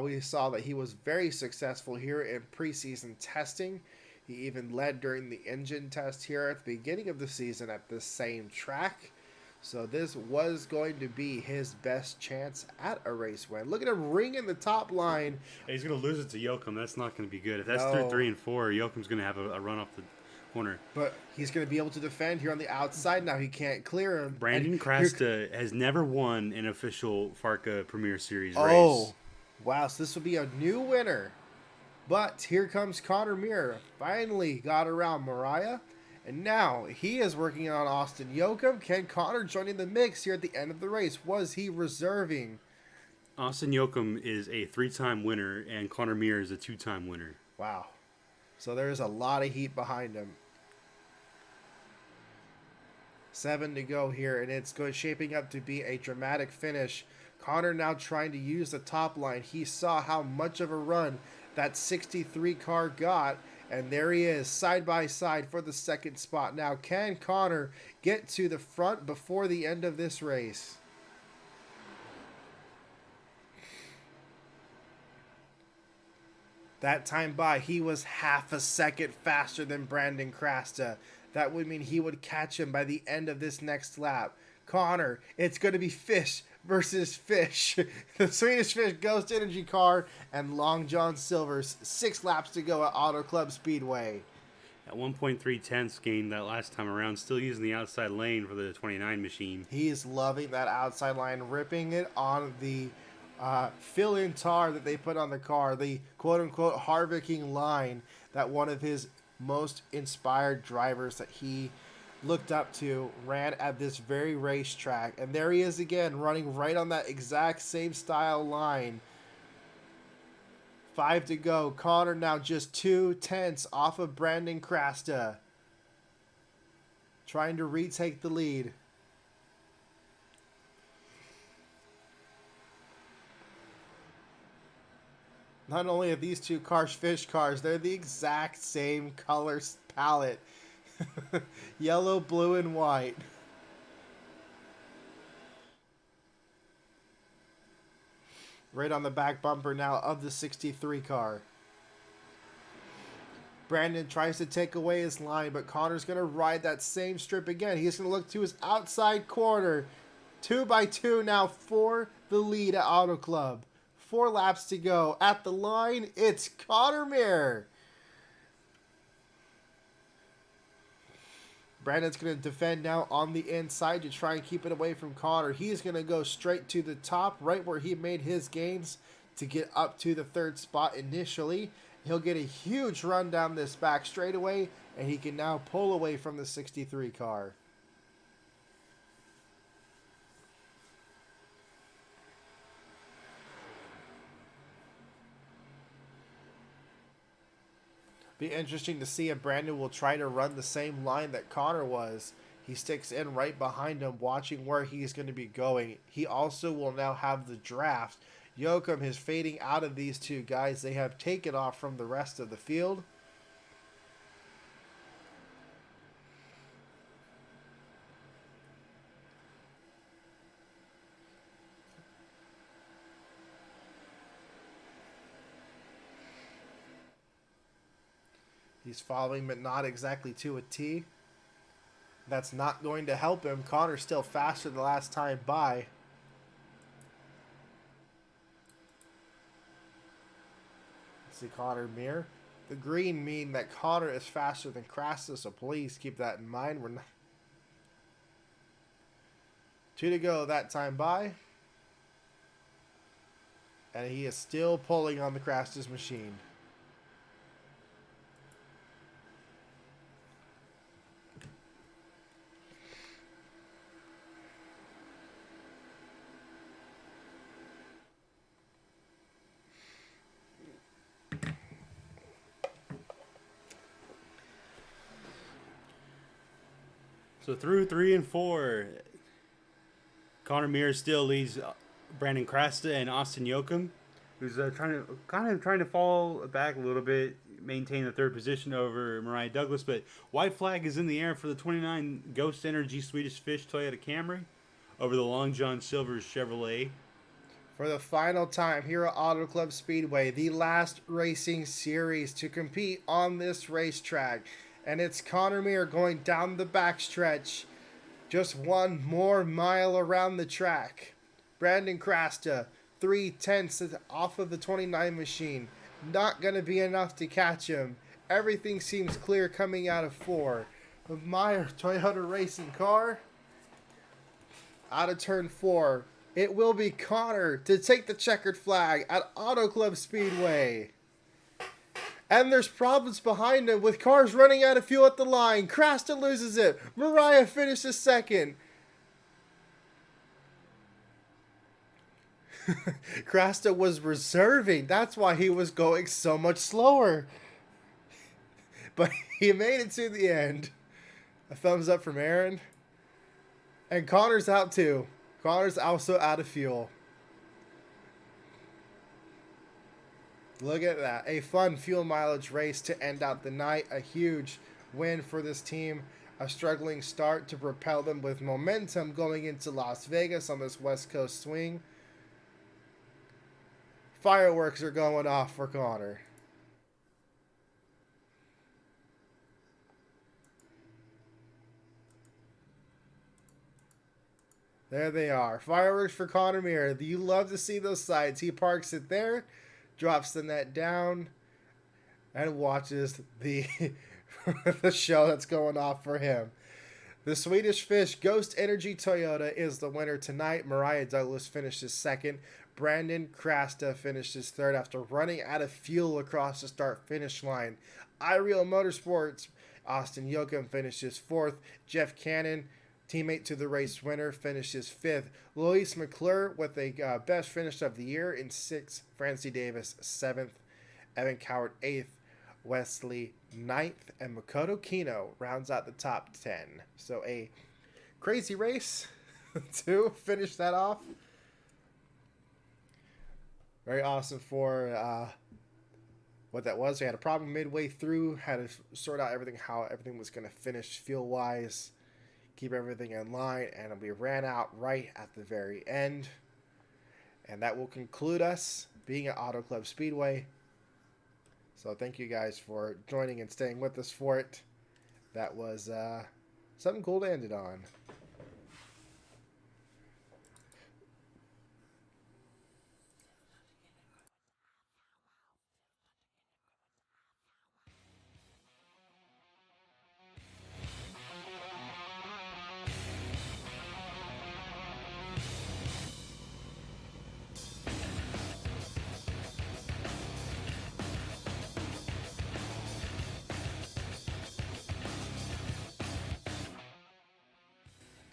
We saw that he was very successful here in preseason testing. He even led during the engine test here at the beginning of the season at the same track. So this was going to be his best chance at a race win. Look at him ringing the top line. Hey, he's going to lose it to Yoakum. That's not going to be good. If that's through 3 and 4, Yoakum's going to have a run off corner. But he's going to be able to defend here on the outside now. He can't clear him. Brandon Krasta has never won an official FARCA Premier Series race. Oh, wow. So this will be a new winner. But here comes Connor Muir. Finally got around Mariah. And now he is working on Austin Yoakum. Can Connor join in the mix here at the end of the race? Was he reserving? Austin Yoakum is a 3-time winner, and Connor Muir is a 2-time winner. Wow. So there's a lot of heat behind him. 7 to go here, and it's shaping up to be a dramatic finish. Connor now trying to use the top line. He saw how much of a run that 63 car got, and there he is, side by side for the second spot. Now, can Connor get to the front before the end of this race? That time by, he was half a second faster than Brandon Krasta. That would mean he would catch him by the end of this next lap. Connor, it's going to be fish versus fish. The Swedish Fish Ghost Energy car and Long John Silver's 6 laps to go at Auto Club Speedway. At 1.3 tenths gained that last time around, still using the outside lane for the 29 machine. He is loving that outside line, ripping it on the fill-in tar that they put on the car, the quote-unquote Harvicking line that one of his most inspired drivers that he looked up to ran at this very racetrack. And there he is again, running right on that exact same style line. 5 to go. Connor now just 2 tenths off of Brandon Krasta, trying to retake the lead. Not only are these two cars fish cars, they're the exact same color palette. Yellow, blue, and white. Right on the back bumper now of the 63 car. Brandon tries to take away his line, but Connor's going to ride that same strip again. He's going to look to his outside corner. 2 by 2 now for the lead at Auto Club. 4 laps to go. At the line, it's Connor Muir. Brandon's going to defend now on the inside to try and keep it away from Connor. He's going to go straight to the top, right where he made his gains to get up to the 3rd spot initially. He'll get a huge run down this back straightaway, and he can now pull away from the 63 car. Be interesting to see if Brandon will try to run the same line that Connor was. He sticks in right behind him, watching where he's going to be going. He also will now have the draft. Yoakum is fading out of these two guys. They have taken off from the rest of the field. He's following, but not exactly to a T. That's not going to help him. Connor's still faster the last time by. See Connor Muir. The green mean that Connor is faster than Krasta, so please keep that in mind. We're not. 2 to go that time by. And he is still pulling on the Krasta's machine. So through 3 and 4, Connor Muir still leads Brandon Krasta and Austin Yoakum, who's trying to fall back a little bit, maintain the 3rd position over Mariah Douglas. But white flag is in the air for the 29 Ghost Energy Swedish Fish Toyota Camry over the Long John Silver's Chevrolet. For the final time here at Auto Club Speedway, the last racing series to compete on this racetrack. And it's Connor Muir going down the backstretch. Just 1 more mile around the track. Brandon Krasta, 3 tenths off of the 29 machine. Not going to be enough to catch him. Everything seems clear coming out of 4. Of Meyer Toyota racing car. Out of turn 4. It will be Connor to take the checkered flag at Auto Club Speedway. And there's problems behind him with cars running out of fuel at the line. Crasta loses it. Mariah finishes second. Crasta was reserving. That's why he was going so much slower. But he made it to the end. A thumbs up from Aaron. And Connor's out too. Connor's also out of fuel. Look at that. A fun fuel mileage race to end out the night. A huge win for this team. A struggling start to propel them with momentum going into Las Vegas on this West Coast swing. Fireworks are going off for Connor. There they are. Fireworks for Connor Muir. You love to see those sights. He parks it there, drops the net down, and watches the, the show that's going off for him. The Swedish Fish Ghost Energy Toyota is the winner tonight. Mariah Douglas finishes second. Brandon Crasta finishes third after running out of fuel across the start-finish line. iReal Motorsports, Austin Yoakum finishes fourth. Jeff Cannon, teammate to the race winner, finishes fifth. Luis McClure with a best finish of the year in sixth. Francie Davis, seventh. Evan Coward, eighth. Wesley, ninth. And Makoto Kino rounds out the top 10. So a crazy race to finish that off. Very awesome for what that was. We had a problem midway through, had to sort out how everything was going to finish fuel-wise, keep everything in line, and we ran out right at the very end. And that will conclude us being at Auto Club Speedway. So thank you guys for joining and staying with us for it. That was something cool to end it on.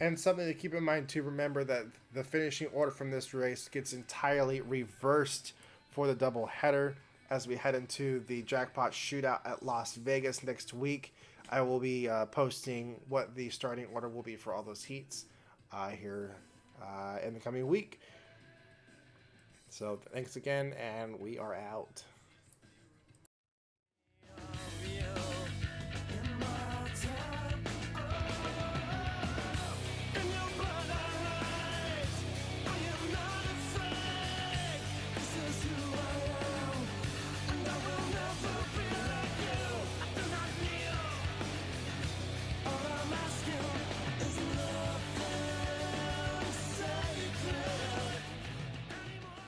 And something to keep in mind to remember that the finishing order from this race gets entirely reversed for the double header as we head into the jackpot shootout at Las Vegas next week. I will be posting what the starting order will be for all those heats here in the coming week. So thanks again, and we are out.